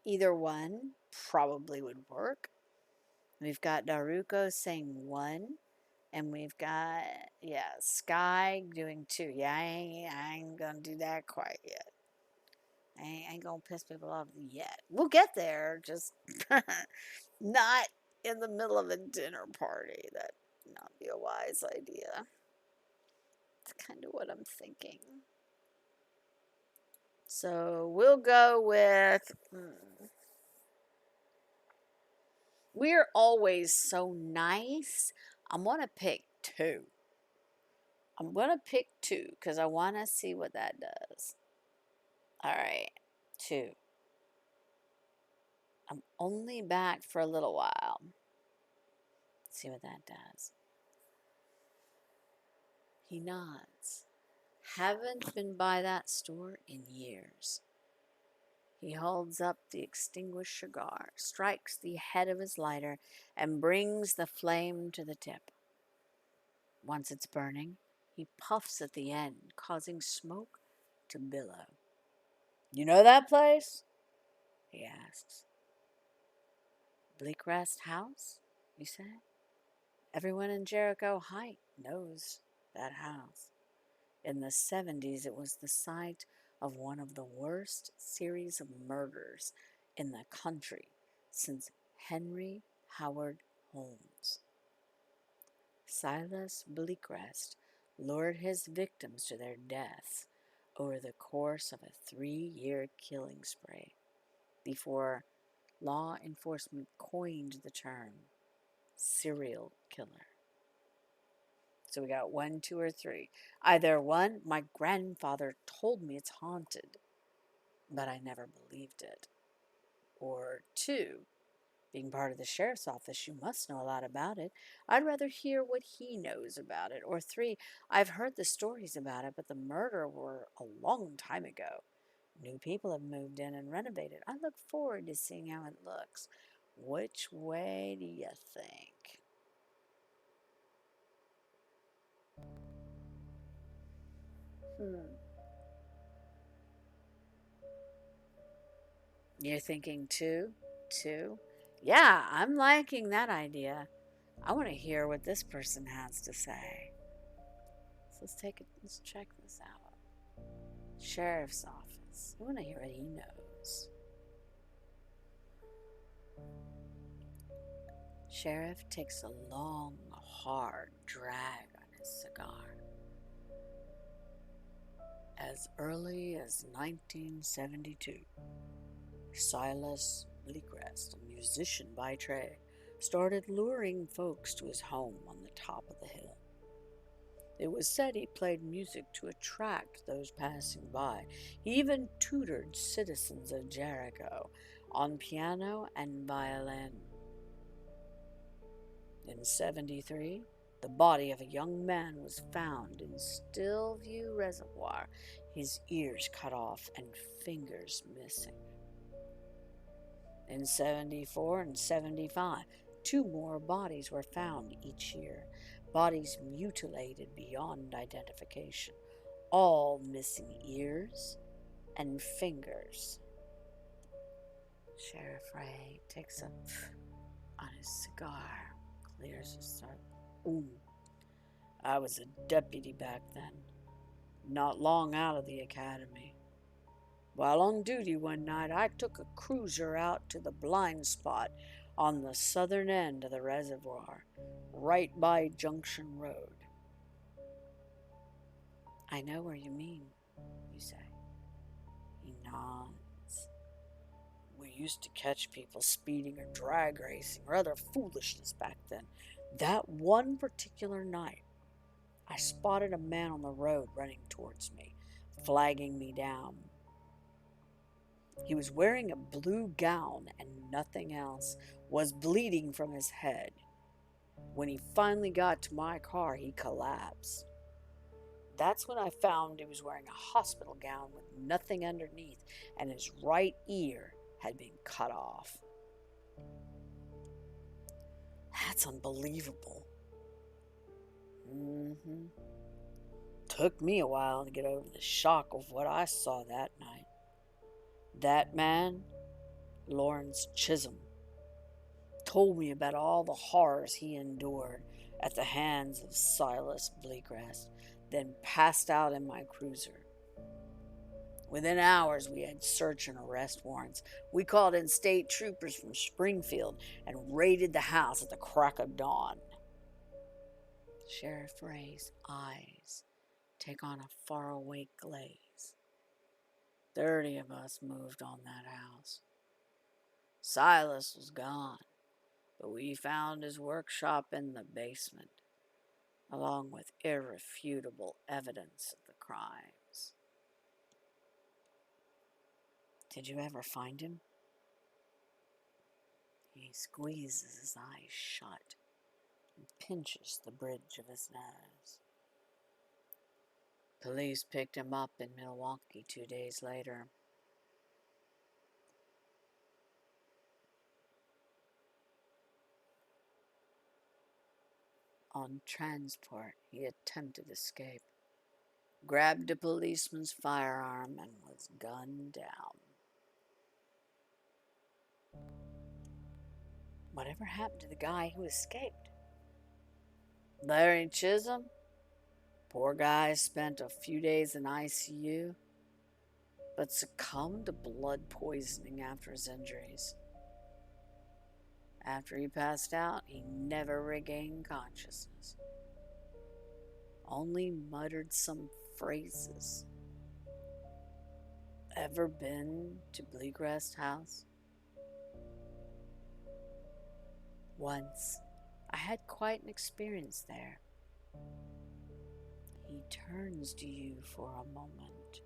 Either one probably would work. We've got Daruko saying 1. And we've got, yeah, Sky doing 2. Yeah, I ain't gonna do that quite yet. I ain't gonna piss people off yet. We'll get there, just not in the middle of a dinner party. That would not be a wise idea. That's kind of what I'm thinking. So we'll go with. We're always so nice. I'm gonna pick 2. I'm gonna pick 2 because I want to see what that does. All right, 2. I'm only back for a little while. Let's see what that does. He nods. Haven't been by that store in years. He holds up the extinguished cigar, strikes the head of his lighter, and brings the flame to the tip. Once it's burning, he puffs at the end, causing smoke to billow. You know that place? He asks. Bleakrest House, you say? Everyone in Jericho Heights knows that house. In the 70s, it was the site of one of the worst series of murders in the country since Henry Howard Holmes. Silas Bleakrest lured his victims to their deaths over the course of a 3-year killing spree before law enforcement coined the term serial killer. So we got 1, 2, or 3. Either 1, my grandfather told me it's haunted, but I never believed it. Or 2, being part of the sheriff's office, you must know a lot about it. I'd rather hear what he knows about it. Or 3, I've heard the stories about it, but the murder were a long time ago. New people have moved in and renovated. I look forward to seeing how it looks. Which way do you think? You're thinking 2? 2? Yeah, I'm liking that idea. I want to hear what this person has to say. So let's check this out. Sheriff's office. I want to hear what he knows. Sheriff takes a long, hard drag on his cigar. As early as 1972, Silas Bleakrest, a musician by trade, started luring folks to his home on the top of the hill. It was said he played music to attract those passing by. He even tutored citizens of Jericho on piano and violin. In 73, the body of a young man was found in Stillview Reservoir, his ears cut off and fingers missing. In 74 and 75, 2 more bodies were found each year, bodies mutilated beyond identification, all missing ears and fingers. Sheriff Ray takes a on his cigar, clears his throat. I was a deputy back then, not long out of the academy. While on duty one night, I took a cruiser out to the blind spot on the southern end of the reservoir, right by Junction Road. I know where you mean, you say. He nods. We used to catch people speeding or drag racing or other foolishness back then. That one particular night, I spotted a man on the road running towards me, flagging me down. He was wearing a blue gown and nothing else, was bleeding from his head. When he finally got to my car, he collapsed. That's when I found he was wearing a hospital gown with nothing underneath, and his right ear had been cut off. That's unbelievable. Took me a while to get over the shock of what I saw that night. That man, Lawrence Chisholm, told me about all the horrors he endured at the hands of Silas Bleakrest, then passed out in my cruiser. Within hours, we had search and arrest warrants. We called in state troopers from Springfield and raided the house at the crack of dawn. Sheriff Ray's eyes take on a faraway glaze. 30 of us moved on that house. Silas was gone, but we found his workshop in the basement, along with irrefutable evidence of the crimes. Did you ever find him? He squeezes his eyes shut and pinches the bridge of his nose. Police picked him up in Milwaukee 2 days later. On transport, he attempted escape, grabbed a policeman's firearm, and was gunned down. Whatever happened to the guy who escaped? Larry Chisholm? Poor guy spent a few days in ICU, but succumbed to blood poisoning after his injuries. After he passed out, he never regained consciousness. Only muttered some phrases. Ever been to Bleakrest House? Once, I had quite an experience there. He turns to you for a moment,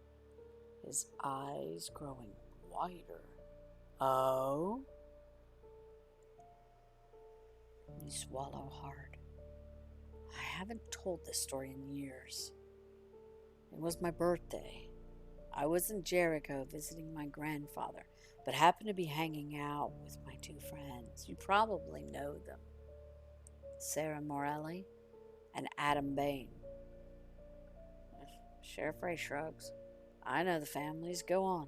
his eyes growing wider. Oh? You swallow hard. I haven't told this story in years. It was my birthday. I was in Jericho visiting my grandfather, but happened to be hanging out with my two friends. You probably know them. Sarah Morelli and Adam Bain. Sheriff Ray shrugs. I know the families. Go on.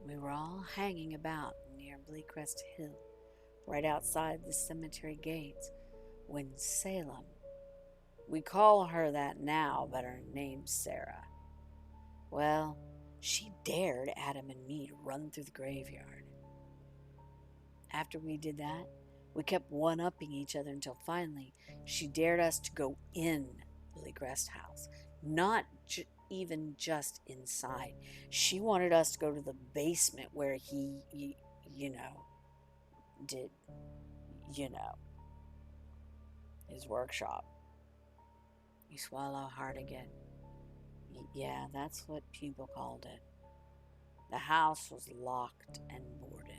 We were all hanging about near Bleakrest Hill, right outside the cemetery gates, when Salem, we call her that now, but her name's Sarah. Well, she dared Adam and me to run through the graveyard. After we did that, we kept one-upping each other until finally she dared us to go in Bleakrest House, not even just inside. She wanted us to go to the basement where he did, his workshop. You swallow hard again. Yeah, that's what people called it. The house was locked and boarded.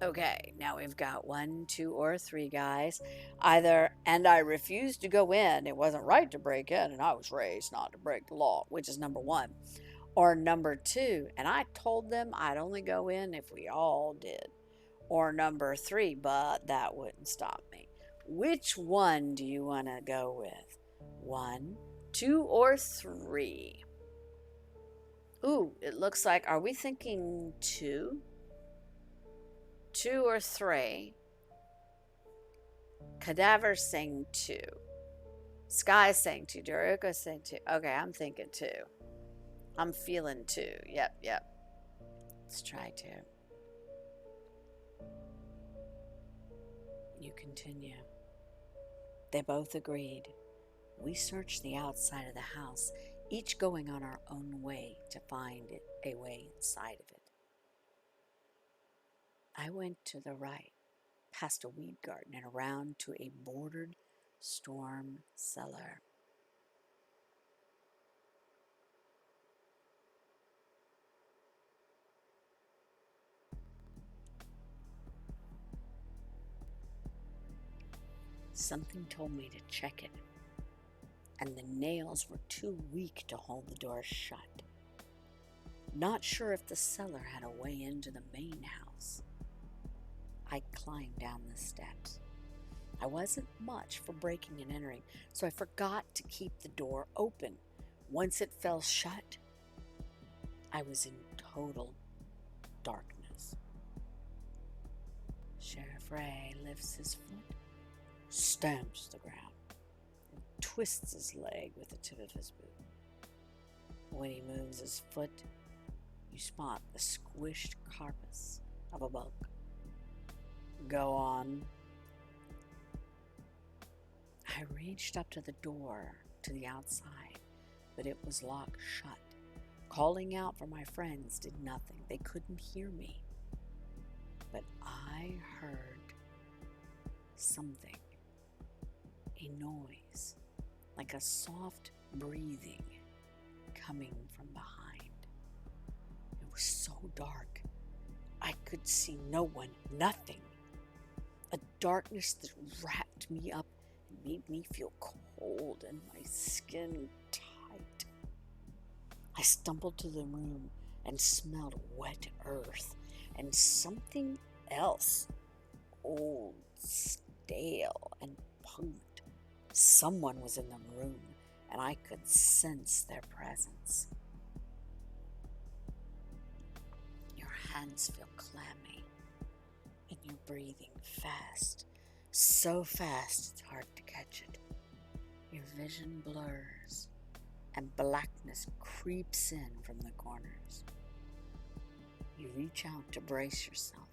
Okay, now we've got 1, 2, or 3 guys. Either, and I refused to go in, it wasn't right to break in, and I was raised not to break the law, which is number 1. Or number 2, and I told them I'd only go in if we all did. Or number 3, but that wouldn't stop me. Which one do you want to go with? 1, 2, or 3? Ooh, it looks like, are we thinking 2? 2 or 3? Cadaver's saying 2. Sky's saying 2. Daruka's saying 2. Okay, I'm thinking 2. I'm feeling 2. Yep. Let's try 2. You continue. They both agreed. We searched the outside of the house, each going on our own way to find a way inside of it. I went to the right, past a weed garden and around to a bordered storm cellar. Something told me to check it, and the nails were too weak to hold the door shut. Not sure if the cellar had a way into the main house. I climbed down the steps. I wasn't much for breaking and entering, so I forgot to keep the door open. Once it fell shut, I was in total darkness. Sheriff Ray lifts his foot, stamps the ground, and twists his leg with the tip of his boot. When he moves his foot, you spot the squished carcass of a bug. Go on. I reached up to the door to the outside, but it was locked shut. Calling out for my friends did nothing. They couldn't hear me. But I heard something, a noise, like a soft breathing coming from behind. It was so dark, I could see no one, nothing. A darkness that wrapped me up and made me feel cold and my skin tight. I stumbled to the room and smelled wet earth and something else, old, stale, and pungent. Someone was in the room, and I could sense their presence. Your hands feel clammy, and you're breathing fast, so fast it's hard to catch it. Your vision blurs, and blackness creeps in from the corners. You reach out to brace yourself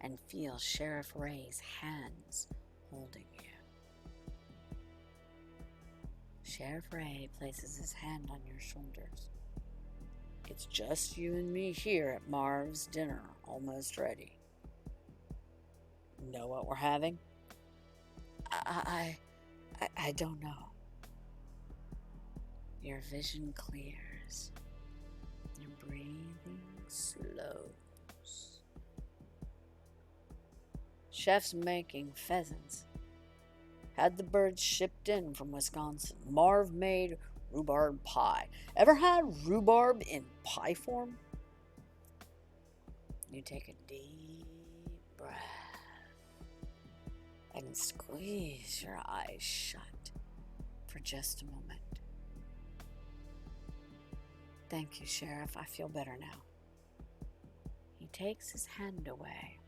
and feel Sheriff Ray's hands holding you. Sheriff Ray places his hand on your shoulders. It's just you and me here at Marv's dinner, almost ready. Know what we're having? I don't know. Your vision clears. Your breathing slows. Chef's making pheasants. Had the birds shipped in from Wisconsin. Marv made rhubarb pie. Ever had rhubarb in pie form? You take a deep breath and squeeze your eyes shut for just a moment. Thank you, Sheriff. I feel better now. He takes his hand away.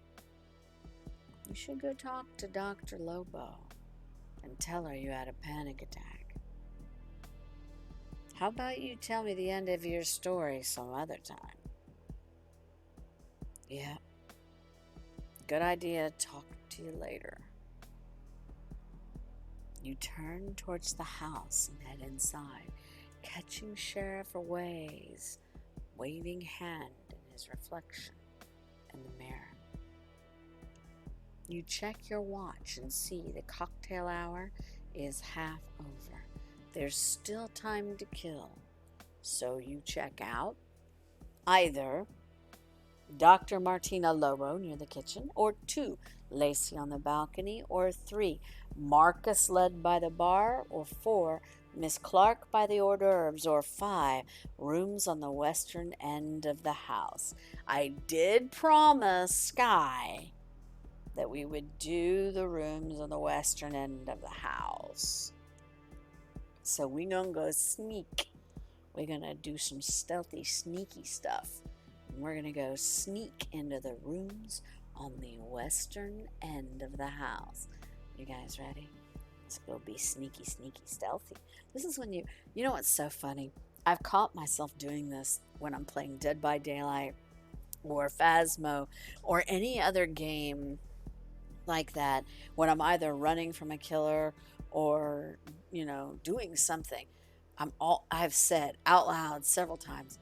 You should go talk to Dr. Lobo and tell her you had a panic attack. How about you tell me the end of your story some other time? Yeah. Good idea. Talk to you later. You turn towards the house and head inside, catching Sheriff Ray's waving hand in his reflection in the mirror. You check your watch and see the cocktail hour is half over. There's still time to kill. So you check out either Dr. Martina Lobo near the kitchen, or 2, Lacey on the balcony, or 3, Marcus led by the bar, or 4, Miss Clark by the hors d'oeuvres, or 5, rooms on the western end of the house. I did promise Sky that we would do the rooms on the western end of the house. So we're going to go sneak. We're going to do some stealthy, sneaky stuff. And we're going to go sneak into the rooms on the western end of the house. You guys ready? Let's go be sneaky, stealthy. This is when you know what's so funny? I've caught myself doing this when I'm playing Dead by Daylight or Phasmo or any other game like that, when I'm either running from a killer or, doing something. I've said out loud several times,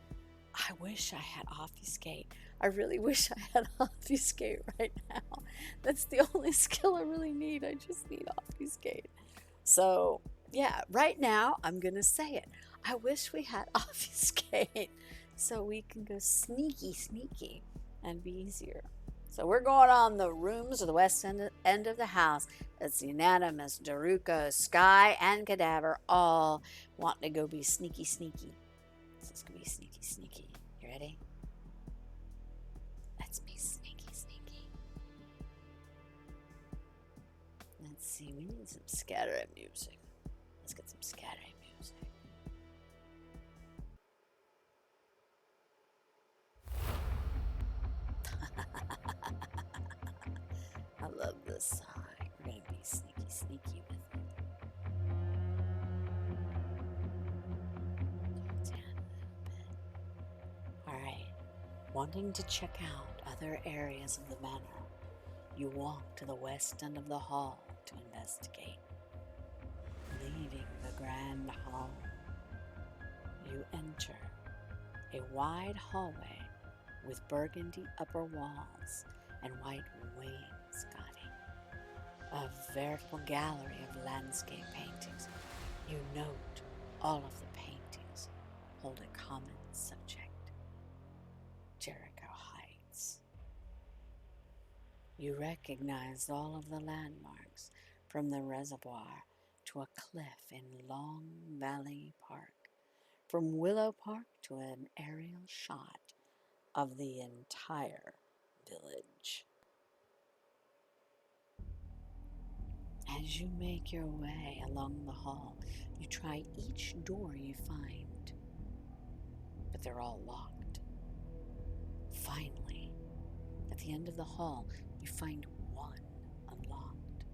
I wish I had obfuscate. I really wish I had obfuscate right now. That's the only skill I really need. I just need obfuscate. So, yeah, right now I'm going to say it. I wish we had obfuscate so we can go sneaky and be easier. So we're going on the rooms of the west end of the house. It's unanimous. Daruko, Sky, and Cadaver all want to go be sneaky. So it's going to be sneaky. You ready? Let's be sneaky. Let's see. We need some scattering music. Let's get some scattering music. I love this. Wanting to check out other areas of the manor, you walk to the west end of the hall to investigate. Leaving the grand hall, you enter a wide hallway with burgundy upper walls and white wainscoting. A veritable gallery of landscape paintings. You note all of the paintings hold a common subject: Jericho Heights. You recognize all of the landmarks, from the reservoir to a cliff in Long Valley Park, from Willow Park to an aerial shot of the entire village. As you make your way along the hall, you try each door you find, but they're all locked. Finally, at the end of the hall, you find one unlocked.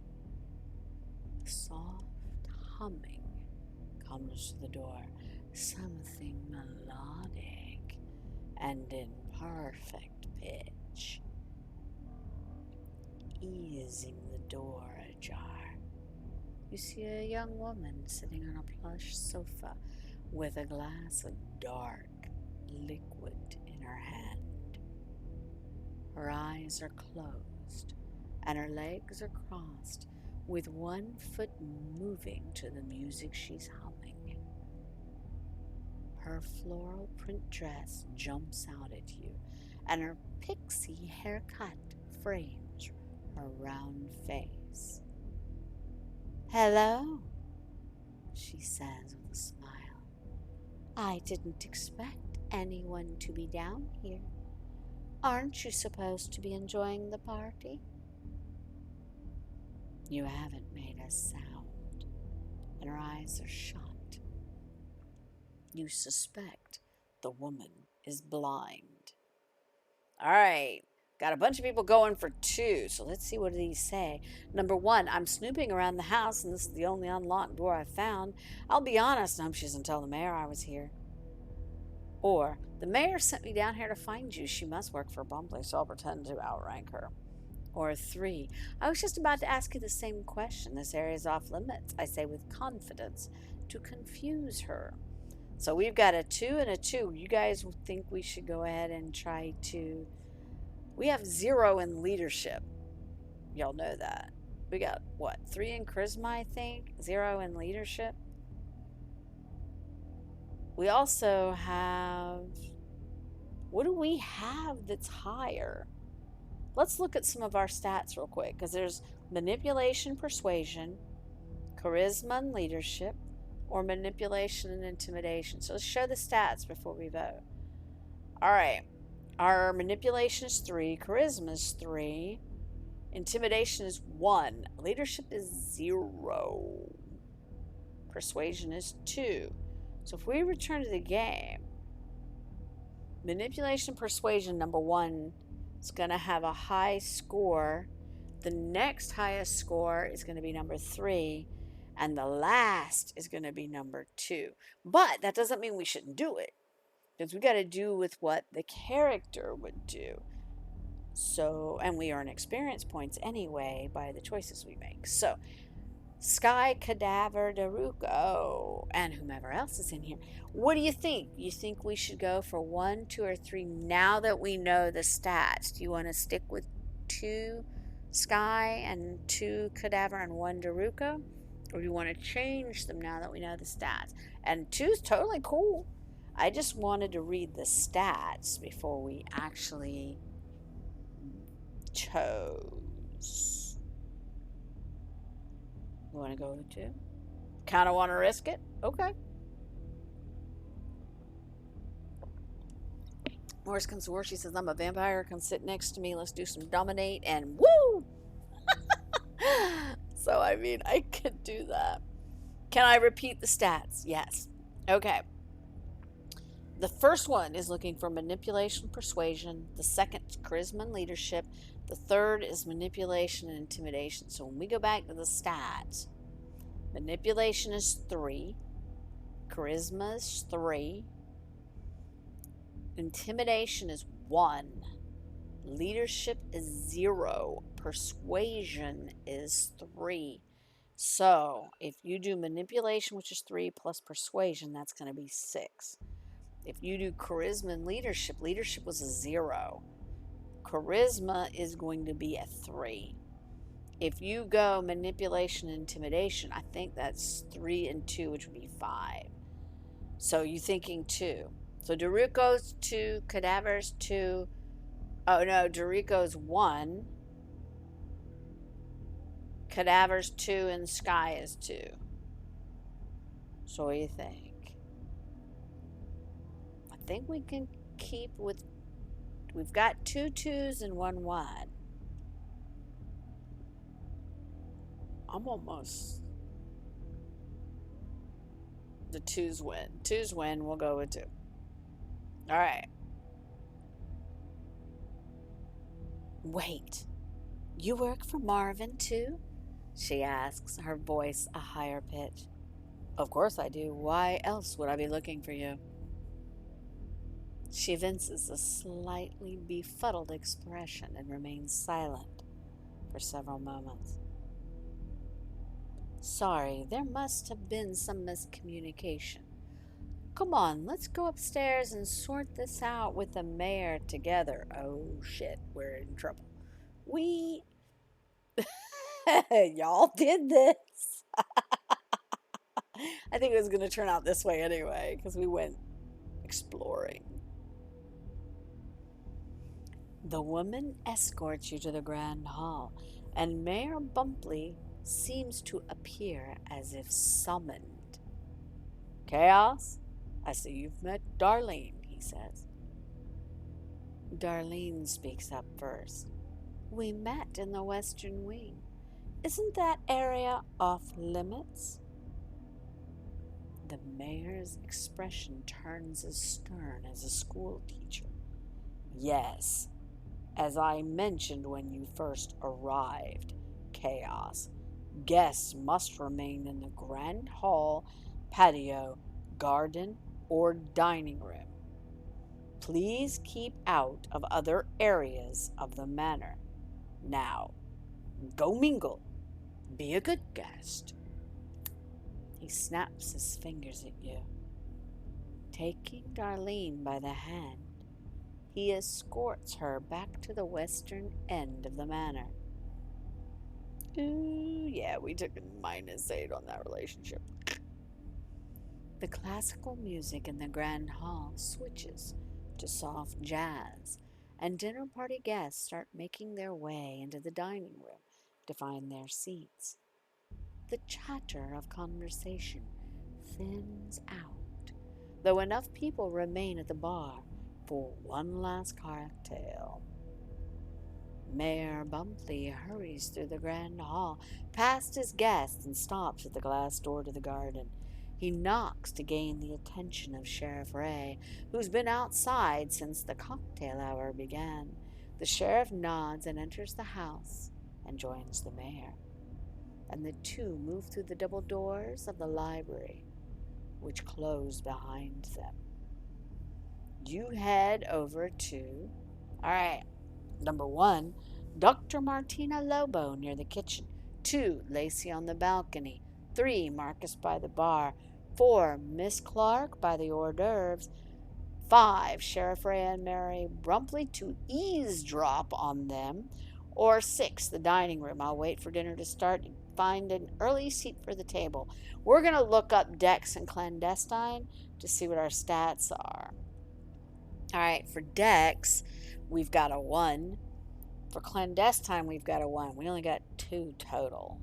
The soft humming comes to the door, something melodic and in perfect pitch. Easing the door ajar, you see a young woman sitting on a plush sofa with a glass of dark liquid in her hand. Her eyes are closed and her legs are crossed, with one foot moving to the music she's humming. Her floral print dress jumps out at you, and her pixie haircut frames her round face. "Hello," she says with a smile. "I didn't expect anyone to be down here. Aren't you supposed to be enjoying the party?" You haven't made a sound, and her eyes are shut. You suspect the woman is blind. All right, got a bunch of people going for 2, so let's see what these say. Number 1, I'm snooping around the house, and this is the only unlocked door I found. I'll be honest, she doesn't tell the mayor I was here. Or, the mayor sent me down here to find you. She must work for Bumbley, so I'll pretend to outrank her. Or 3, I was just about to ask you the same question. This area is off limits, I say with confidence, to confuse her. So we've got a 2 and a 2. You guys think we should go ahead and try to... We have 0 in leadership. Y'all know that. We got, 3 in charisma, I think? 0 in leadership. We also have... What do we have that's higher? Let's look at some of our stats real quick, because there's manipulation, persuasion, charisma and leadership, or manipulation and intimidation. So let's show the stats before we vote. All right. Our manipulation is 3, charisma is 3, intimidation is 1, leadership is 0, persuasion is 2. So if we return to the game, manipulation, persuasion, number 1 is going to have a high score. The next highest score is going to be number 3, and the last is going to be number 2. But that doesn't mean we shouldn't do it, because we got to do with what the character would do. So, and we earn experience points anyway by the choices we make. So, Sky, Cadaver, Daruko, and whomever else is in here. What do you think? You think we should go for 1, 2, or 3 now that we know the stats? Do you want to stick with 2 Sky and 2 Cadaver and 1 Daruko? Or do you want to change them now that we know the stats? And 2 is totally cool. I just wanted to read the stats before we actually chose. You want to go with 2? Kind of want to risk it? Okay. Worst comes to worst, she says, I'm a vampire. Come sit next to me. Let's do some dominate and woo! So, I mean, I could do that. Can I repeat the stats? Yes. Okay. The first one is looking for manipulation, persuasion. The second is charisma and leadership. The third is manipulation and intimidation. So when we go back to the stats, manipulation is 3. Charisma is 3. Intimidation is 1. Leadership is 0. Persuasion is 3. So if you do manipulation, which is 3, plus persuasion, that's going to be 6. If you do charisma and leadership, leadership was a 0. Charisma is going to be a 3. If you go manipulation and intimidation, I think that's 3 and 2, which would be 5. So you're thinking 2. So Daruko's 2, Cadaver's 2. Oh no, Daruko's 1. Cadaver's 2, and Sky is 2. So what do you think? I think we can keep with... We've got 2 2s and 1 1. I'm almost... The 2s win. 2s win. We'll go with 2. All right. Wait. You work for Marvin too? She asks, her voice a higher pitch. Of course I do. Why else would I be looking for you? She evinces a slightly befuddled expression and remains silent for several moments. Sorry, there must have been some miscommunication. Come on, let's go upstairs and sort this out with the mayor together. Oh shit, we're in trouble. We... Y'all did this. I think it was going to turn out this way anyway, because we went exploring. The woman escorts you to the grand hall, and Mayor Bumpley seems to appear as if summoned. Chaos? I see you've met Darlene, he says. Darlene speaks up first. We met in the Western Wing. Isn't that area off limits? The mayor's expression turns as stern as a school teacher. Yes, as I mentioned when you first arrived, Chaos, guests must remain in the grand hall, patio, garden, or dining room. Please keep out of other areas of the manor. Now, go mingle. Be a good guest. He snaps his fingers at you. Taking Darlene by the hand, he escorts her back to the western end of the manor. Ooh, yeah, we took a -8 on that relationship. The classical music in the grand hall switches to soft jazz, and dinner party guests start making their way into the dining room to find their seats. The chatter of conversation thins out, though enough people remain at the bar for one last cocktail. Mayor Bumpley hurries through the grand hall, past his guests, and stops at the glass door to the garden. He knocks to gain the attention of Sheriff Ray, who's been outside since the cocktail hour began. The sheriff nods and enters the house and joins the mayor, and the two move through the double doors of the library, which close behind them. You head over to... All right. Number 1, Dr. Martina Lobo near the kitchen. 2, Lacey on the balcony. 3, Marcus by the bar. 4, Miss Clark by the hors d'oeuvres. 5, Sheriff Ray and Mary Brumpley to eavesdrop on them. Or 6, the dining room. I'll wait for dinner to start and find an early seat for the table. We're going to look up Dex and Clandestine to see what our stats are. All right, for Dex, we've got a 1. For Clandestine, we've got a 1. We only got 2 total.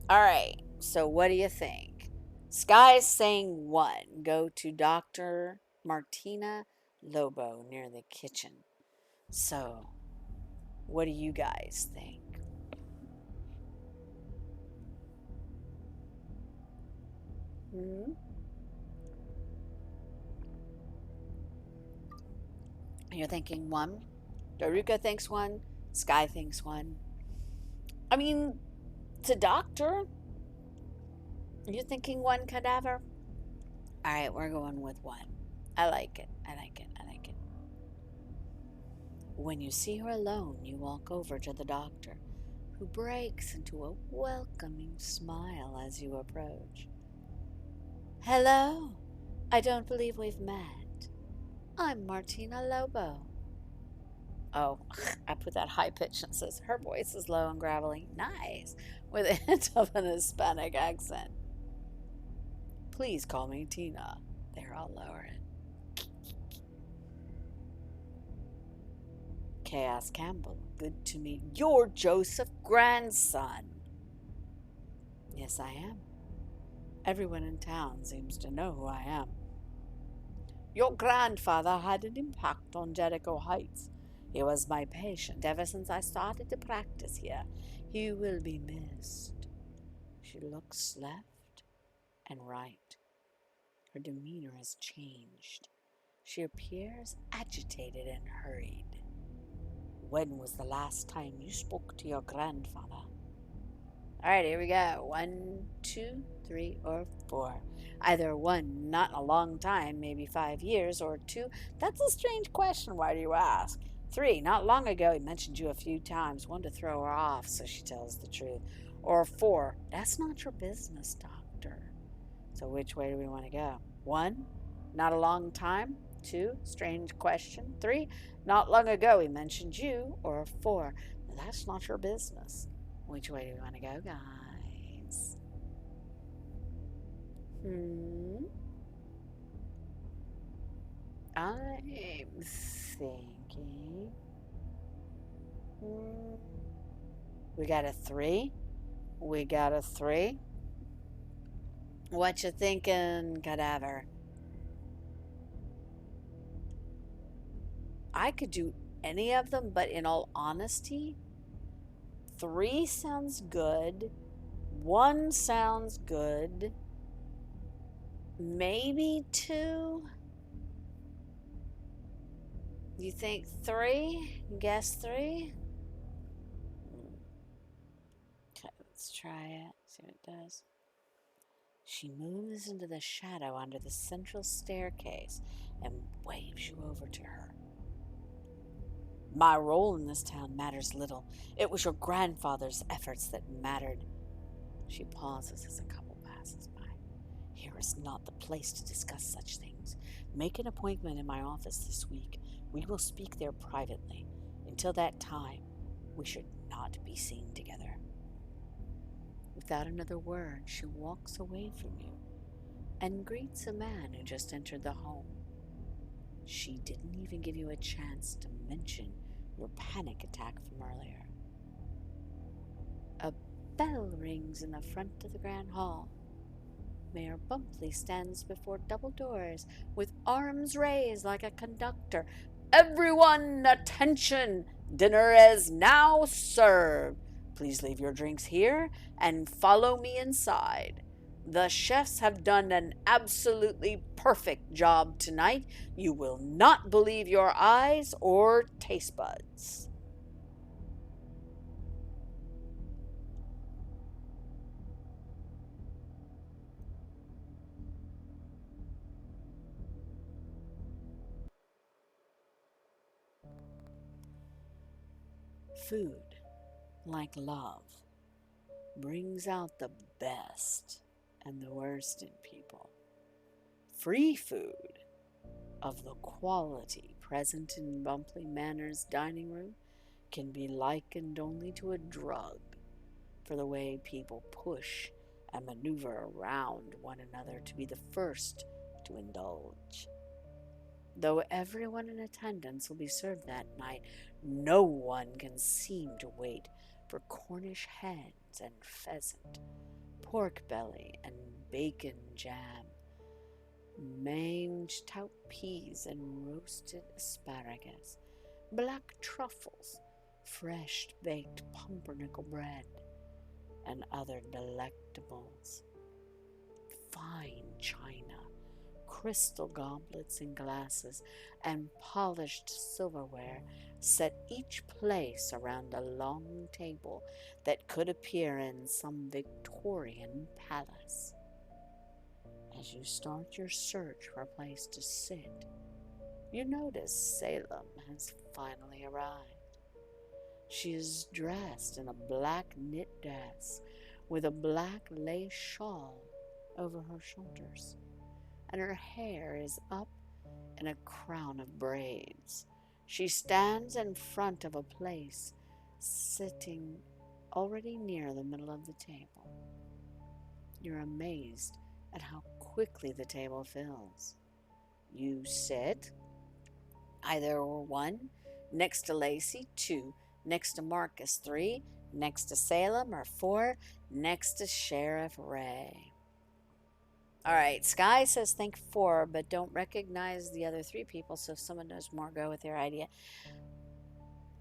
All right, so what do you think? Sky's saying 1. Go to Dr. Martina Lobo near the kitchen. So, what do you guys think? You're thinking 1. Daruka thinks 1. Sky thinks 1. I mean, it's a doctor. You're thinking 1, Cadaver? All right, we're going with 1. I like it. I like it. I like it. When you see her alone, you walk over to the doctor, who breaks into a welcoming smile as you approach. Hello. I don't believe we've met. I'm Martina Lobo. Oh, I put that high pitch and says her voice is low and gravelly. Nice. With a hint of an Hispanic accent. Please call me Tina. There, I'll lower it. Chaos Campbell, good to meet your Joseph grandson. Yes, I am. Everyone in town seems to know who I am. Your grandfather had an impact on Jericho Heights. He was my patient ever since I started to practice here. He will be missed. She looks left and right. Her demeanor has changed. She appears agitated and hurried. When was the last time you spoke to your grandfather? All right, here we go. 1, 2, 3, or 4. Either 1, not in a long time, maybe 5 years, or 2, that's a strange question, why do you ask? 3, not long ago, he mentioned you a few times, one to throw her off so she tells the truth. Or 4, that's not your business, doctor. So which way do we want to go? 1, not a long time. 2, strange question. 3, not long ago, he mentioned you. Or 4, that's not your business. Which way do we want to go, guys? I'm thinking. We got a 3. We got a 3. What you thinking, cadaver? I could do any of them, but in all honesty, 3 sounds good. 1 sounds good. Maybe 2. You think 3? Guess 3? Okay, let's try it. See what it does. She moves into the shadow under the central staircase and waves you over to her. My role in this town matters little. It was your grandfather's efforts that mattered. She pauses as a couple passes by. Here is not the place to discuss such things. Make an appointment in my office this week. We will speak there privately. Until that time, we should not be seen together. Without another word, she walks away from you and greets a man who just entered the home. She didn't even give you a chance to mention your panic attack from earlier. A bell rings in the front of the Grand Hall. Mayor Bumpley stands before double doors with arms raised like a conductor. Everyone, attention! Dinner is now served. Please leave your drinks here and follow me inside. The chefs have done an absolutely perfect job tonight. You will not believe your eyes or taste buds. Food, like love, brings out the best and the worst in people. Free food of the quality present in Bumpley Manor's dining room can be likened only to a drug for the way people push and maneuver around one another to be the first to indulge. Though everyone in attendance will be served that night, no one can seem to wait for Cornish hens and pheasant, pork belly and bacon jam, mange tout peas and roasted asparagus, black truffles, fresh baked pumpernickel bread, and other delectables. Fine china, crystal goblets and glasses, and polished silverware set each place around a long table that could appear in some Victorian palace. As you start your search for a place to sit, you notice Salem has finally arrived. She is dressed in a black knit dress with a black lace shawl over her shoulders, and her hair is up in a crown of braids. She stands in front of a place, sitting already near the middle of the table. You're amazed at how quickly the table fills. You sit either 1 next to Lacey, 2 next to Marcus, 3 next to Salem, or 4 next to Sheriff Ray. All right, Sky says think 4, but don't recognize the other 3 people, so if someone knows more, go with their idea.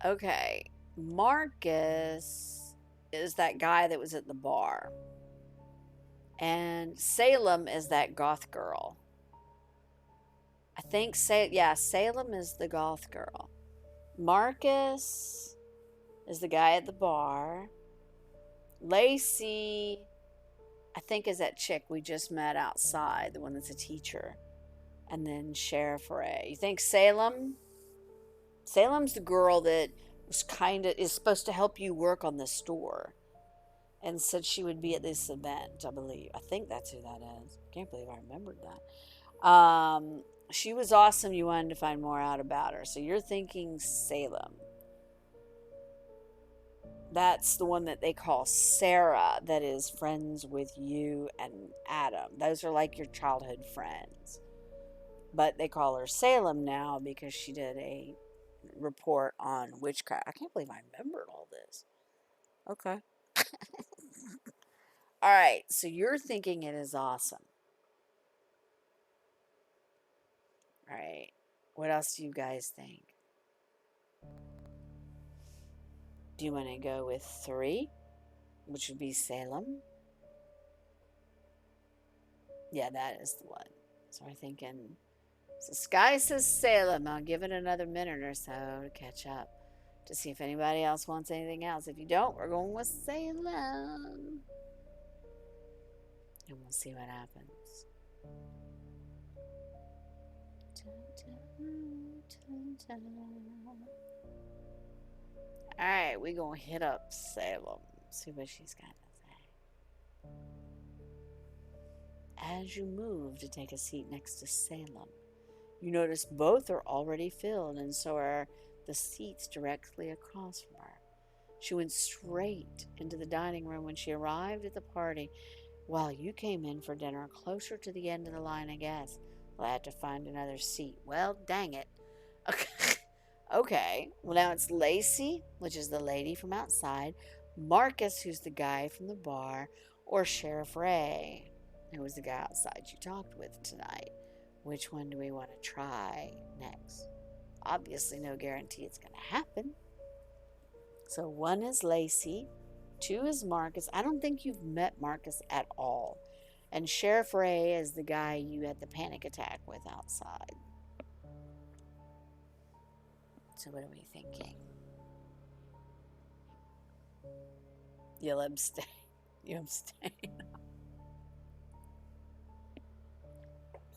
Okay, Marcus is that guy that was at the bar. And Salem is that goth girl. I think, Salem is the goth girl. Marcus is the guy at the bar. Lacey, I think, is that chick we just met outside, the one that's a teacher. And then Sheriff Ray. You think Salem? Salem's the girl that is supposed to help you work on the store. And said she would be at this event, I believe. I think that's who that is. I can't believe I remembered that. She was awesome. You wanted to find more out about her. So you're thinking Salem. That's the one that they call Sarah, that is friends with you and Adam. Those are like your childhood friends. But they call her Salem now because she did a report on witchcraft. I can't believe I remembered all this. Okay. All right, so you're thinking it is awesome. All right, what else do you guys think? Do you want to go with 3, which would be Salem? Yeah, that is the one. So we're thinking, so Sky says Salem. I'll give it another minute or so to catch up to see if anybody else wants anything else. If you don't, we're going with Salem. And we'll see what happens. Alright, we're going to hit up Salem. See what she's got to say. As you move to take a seat next to Salem, you notice both are already filled, and so are the seats directly across from her. She went straight into the dining room when she arrived at the party. While you came in for dinner closer to the end of the line, I guess. Well, I had to find another seat. Well, dang it. Okay. Well, now it's Lacey, which is the lady from outside, Marcus, who's the guy from the bar, or Sheriff Ray, who was the guy outside you talked with tonight. Which one do we want to try next? Obviously, no guarantee it's going to happen. So 1 is Lacey, 2 is Marcus. I don't think you've met Marcus at all. And Sheriff Ray is the guy you had the panic attack with outside. So what are we thinking? You'll abstain. You abstain.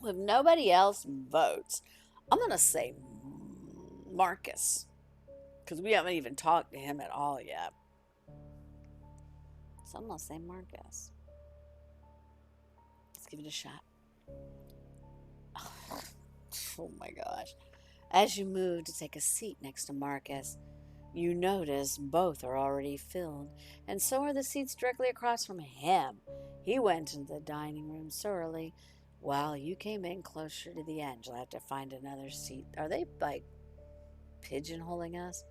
If nobody else votes, I'm going to say Marcus. Because we haven't even talked to him at all yet. So I'm going to say Marcus. Let's give it a shot. Oh my gosh. As you move to take a seat next to Marcus, you notice both are already filled, and so are the seats directly across from him. He went into the dining room so early, while you came in closer to the end. You'll have to find another seat. Are they, like, pigeonholing us?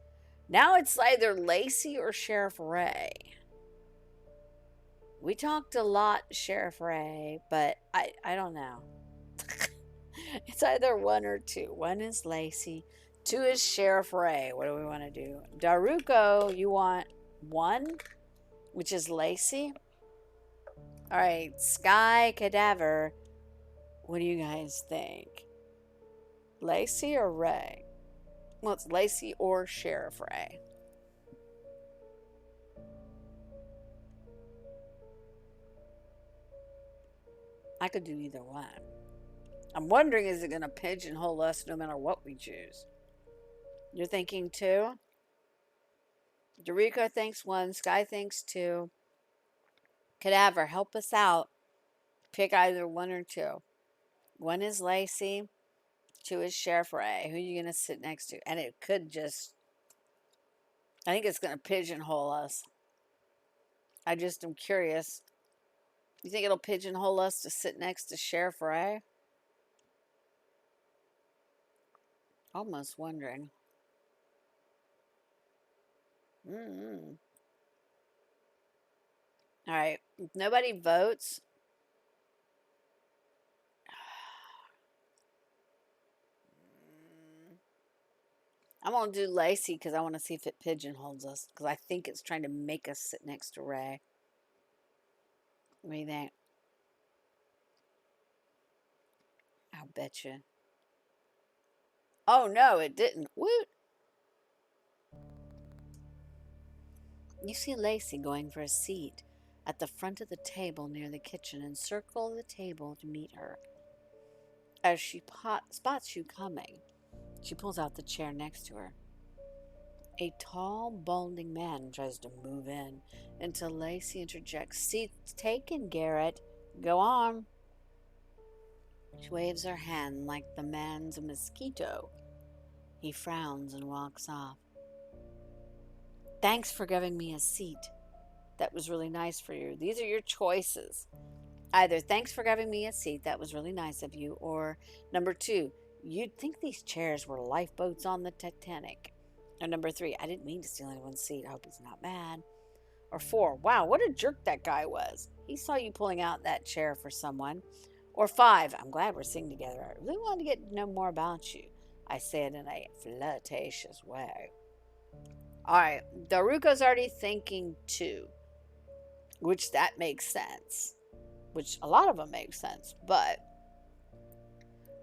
Now it's either Lacey or Sheriff Ray. We talked a lot, Sheriff Ray, but I don't know. It's either 1 or 2. 1 is Lacey. 2 is Sheriff Ray. What do we want to do? Daruko, you want 1, which is Lacey? All right, Sky Cadaver. What do you guys think? Lacey or Ray? Well, it's Lacey or Sheriff Ray. I could do either one. I'm wondering, is it going to pigeonhole us no matter what we choose? You're thinking two? Dorico thinks one. Sky thinks two. Cadaver, help us out. Pick either one or two. One is Lacey. Two is Sheriff Ray. Who are you going to sit next to? And it could just, I think it's going to pigeonhole us. I just am curious. You think it'll pigeonhole us to sit next to Sheriff Ray? Almost wondering. Mm-hmm. All right. If nobody votes, I'm going to do Lacey because I want to see if it pigeonholes us. Because I think it's trying to make us sit next to Ray. What do you think? I'll bet you. Oh, no, it didn't. Woot! You see Lacey going for a seat at the front of the table near the kitchen and circle the table to meet her. As she spots you coming, she pulls out the chair next to her. A tall, balding man tries to move in until Lacey interjects, "Seat's taken, Garrett. Go on." She waves her hand like the man's a mosquito. He frowns and walks off. "Thanks for giving me a seat. That was really nice for you. These are your choices. Either thanks for giving me a seat, that was really nice of you, or number two, you'd think these chairs were lifeboats on the Titanic. Or number three, I didn't mean to steal anyone's seat. I hope he's not mad. Or four, wow, what a jerk that guy was. He saw you pulling out that chair for someone. Or five, I'm glad we're sitting together. I really want to get to know more about you. I say it in a flirtatious way." All right, Daruko's already thinking two, which that makes sense. Which a lot of them make sense, but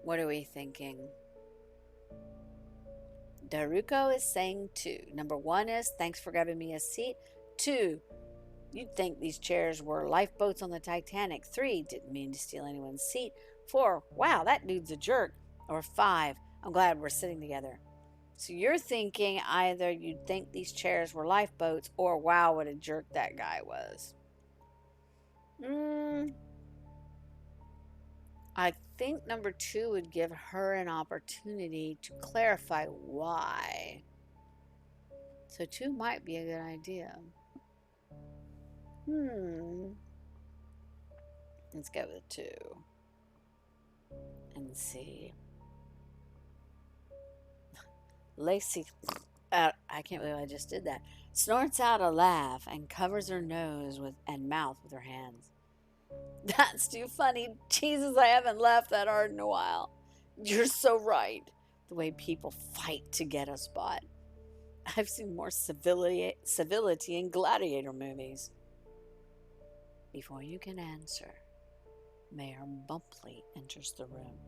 what are we thinking? Daruko is saying two. Number one is, thanks for giving me a seat. Two, you'd think these chairs were lifeboats on the Titanic. Three, didn't mean to steal anyone's seat. Four, wow, that dude's a jerk. Or five, I'm glad we're sitting together. So you're thinking either you'd think these chairs were lifeboats or wow, what a jerk that guy was. I think number two would give her an opportunity to clarify why. So two might be a good idea. Let's go with two and see. Lacey, I can't believe I just did that, snorts out a laugh and covers her nose and mouth with her hands. That's too funny. Jesus, I haven't laughed that hard in a while. You're so right. The way people fight to get a spot. I've seen more civility in gladiator movies. Before you can answer, Mayor Bumpley enters the room.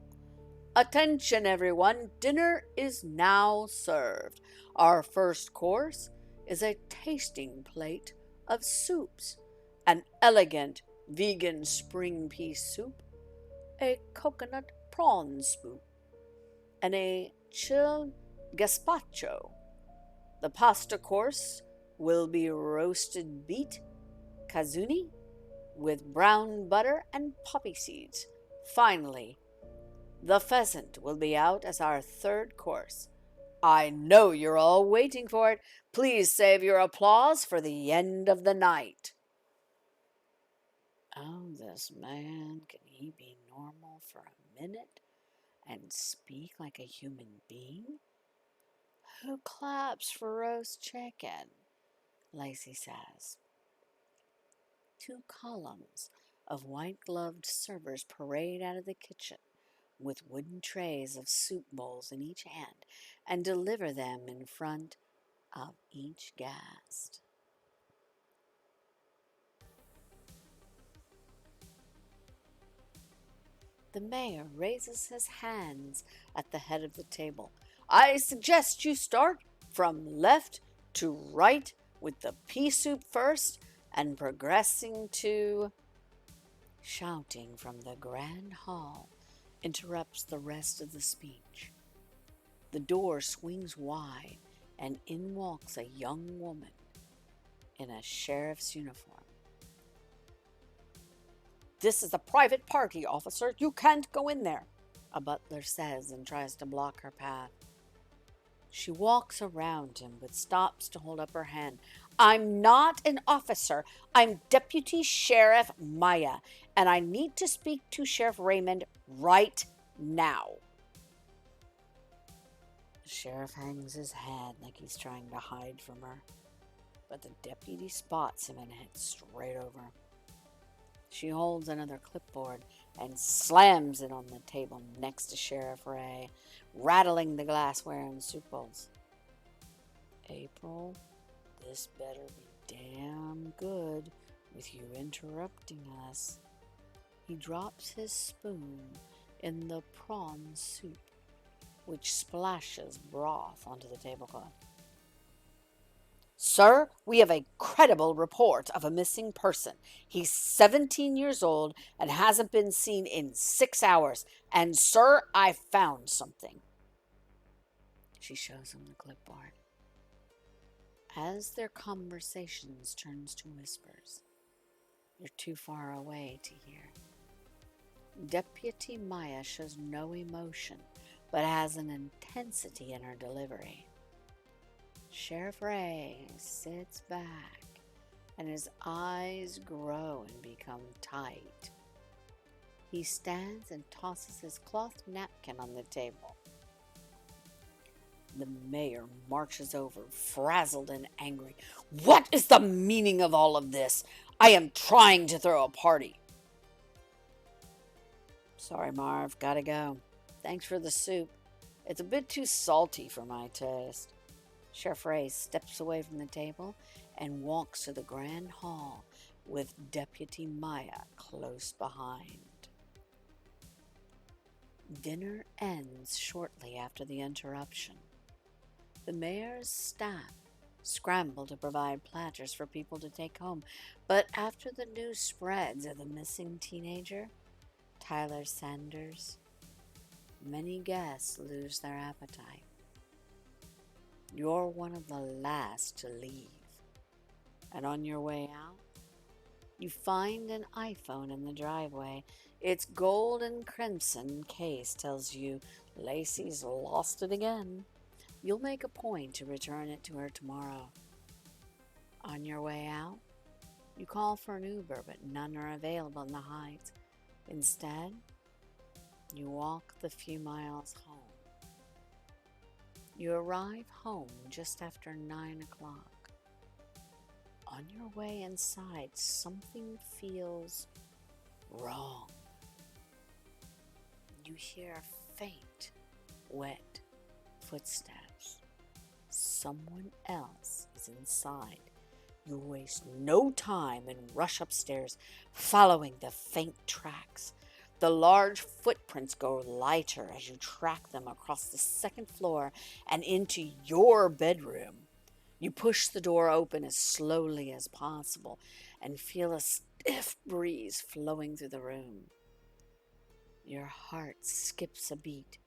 "Attention, everyone. Dinner is now served. Our first course is a tasting plate of soups. An elegant vegan spring pea soup, a coconut prawn soup, and a chilled gazpacho. The pasta course will be roasted beet, kazuni, with brown butter and poppy seeds. Finally, the pheasant will be out as our third course. I know you're all waiting for it. Please save your applause for the end of the night." Oh, this man, can he be normal for a minute and speak like a human being? "Who claps for roast chicken?" Lacey says. Two columns of white-gloved servers parade out of the kitchen with wooden trays of soup bowls in each hand and deliver them in front of each guest. The mayor raises his hands at the head of the table. "I suggest you start from left to right with the pea soup first and progressing to..." shouting from the grand hall, interrupts the rest of the speech. The door swings wide, and in walks a young woman in a sheriff's uniform. "This is a private party, officer. You can't go in there," a butler says and tries to block her path. She walks around him but stops to hold up her hand. "I'm not an officer. I'm Deputy Sheriff Maya, and I need to speak to Sheriff Raymond right now." The sheriff hangs his head like he's trying to hide from her, but the deputy spots him and heads straight over. She holds another clipboard and slams it on the table next to Sheriff Ray, rattling the glassware and soup bowls. "April, this better be damn good with you interrupting us." He drops his spoon in the prawn soup, which splashes broth onto the tablecloth. "Sir, we have a credible report of a missing person. He's 17 years old and hasn't been seen in 6 hours. And, sir, I found something." She shows him the clipboard. As their conversations turns to whispers, you're too far away to hear. Deputy Maya shows no emotion, but has an intensity in her delivery. Sheriff Ray sits back, and his eyes grow and become tight. He stands and tosses his cloth napkin on the table. The mayor marches over, frazzled and angry. "What is the meaning of all of this? I am trying to throw a party." "Sorry, Marv, gotta go. Thanks for the soup. It's a bit too salty for my taste." Sheriff Ray steps away from the table and walks to the grand hall with Deputy Maya close behind. Dinner ends shortly after the interruption. The mayor's staff scramble to provide platters for people to take home, but after the news spreads of the missing teenager, Tyler Sanders, many guests lose their appetite. You're one of the last to leave, and on your way out, you find an iPhone in the driveway. Its gold and crimson case tells you Lacey's lost it again. You'll make a point to return it to her tomorrow. On your way out, you call for an Uber, but none are available in the Heights. Instead, you walk the few miles home. You arrive home just after 9 o'clock. On your way inside, something feels wrong. You hear faint, wet footsteps. Someone else is inside. You waste no time and rush upstairs, following the faint tracks. The large footprints go lighter as you track them across the second floor and into your bedroom. You push the door open as slowly as possible and feel a stiff breeze flowing through the room. Your heart skips a beat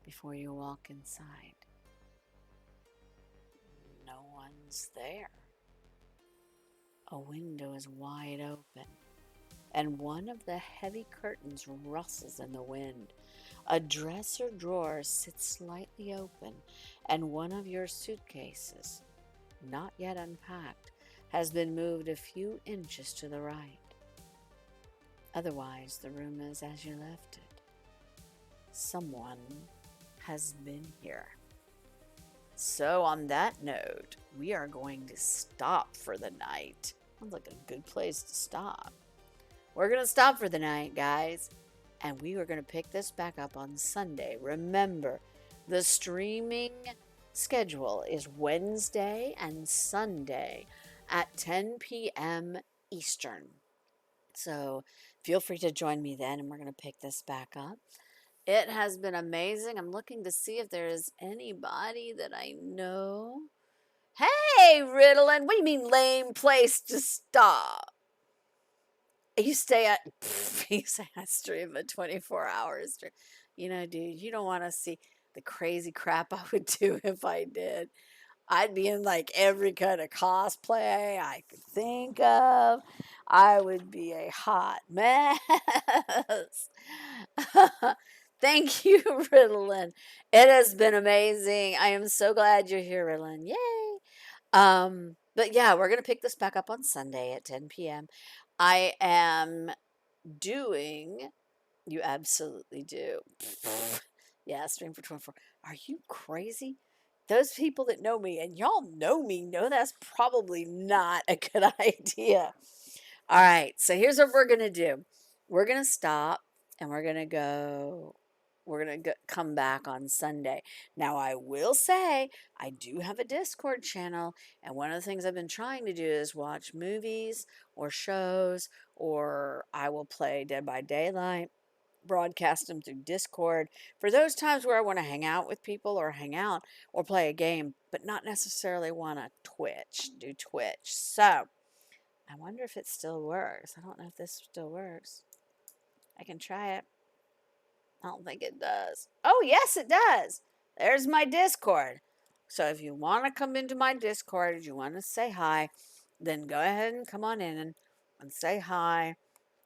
before you walk inside. No one's there. A window is wide open, and one of the heavy curtains rustles in the wind. A dresser drawer sits slightly open, and one of your suitcases, not yet unpacked, has been moved a few inches to the right. Otherwise, the room is as you left it. Someone has been here. So on that note, we are going to stop for the night. Sounds like a good place to stop. We're going to stop for the night, guys, and we are going to pick this back up on Sunday. Remember, the streaming schedule is Wednesday and Sunday at 10 p.m. Eastern. So feel free to join me then, and we're going to pick this back up. It has been amazing. I'm looking to see if there is anybody that I know. Hey, Ritalin, what do you mean lame place to stop? You stay at you say I stream a 24 hours. You know, dude, you don't want to see the crazy crap I would do if I did. I'd be in like every kind of cosplay I could think of. I would be a hot mess. Thank you, Ritalin. It has been amazing. I am so glad you're here, Ritalin. Yay. But yeah, we're gonna pick this back up on Sunday at 10 p.m. I am doing, you absolutely do. Yeah, stream for 24. Are you crazy? Those people that know me, and y'all know me, know that's probably not a good idea. All right, so here's what we're gonna do. We're gonna stop and we're gonna come back on Sunday. Now I will say I do have a Discord channel, and one of the things I've been trying to do is watch movies or shows, or I will play Dead by Daylight, broadcast them through Discord for those times where I want to hang out with people or hang out or play a game, but not necessarily want to do Twitch. So I wonder if it still works. I don't know if this still works. I can try it. I don't think it does. Oh, yes, it does. There's my Discord. So if you want to come into my Discord, you want to say hi, then go ahead and come on in and say hi.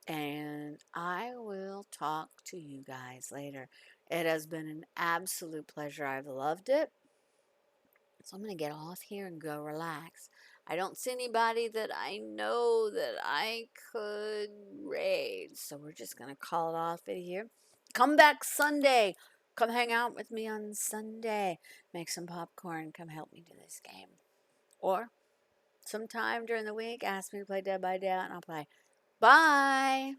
And I will talk to you guys later. It has been an absolute pleasure. I've loved it. So I'm going to get off here and go relax. I don't see anybody that I know that I could raid. So we're just going to call it off it here. Come back Sunday. Come hang out with me on Sunday. Make some popcorn. Come help me do this game. Or sometime during the week, ask me to play Dead by Daylight and I'll play. Bye.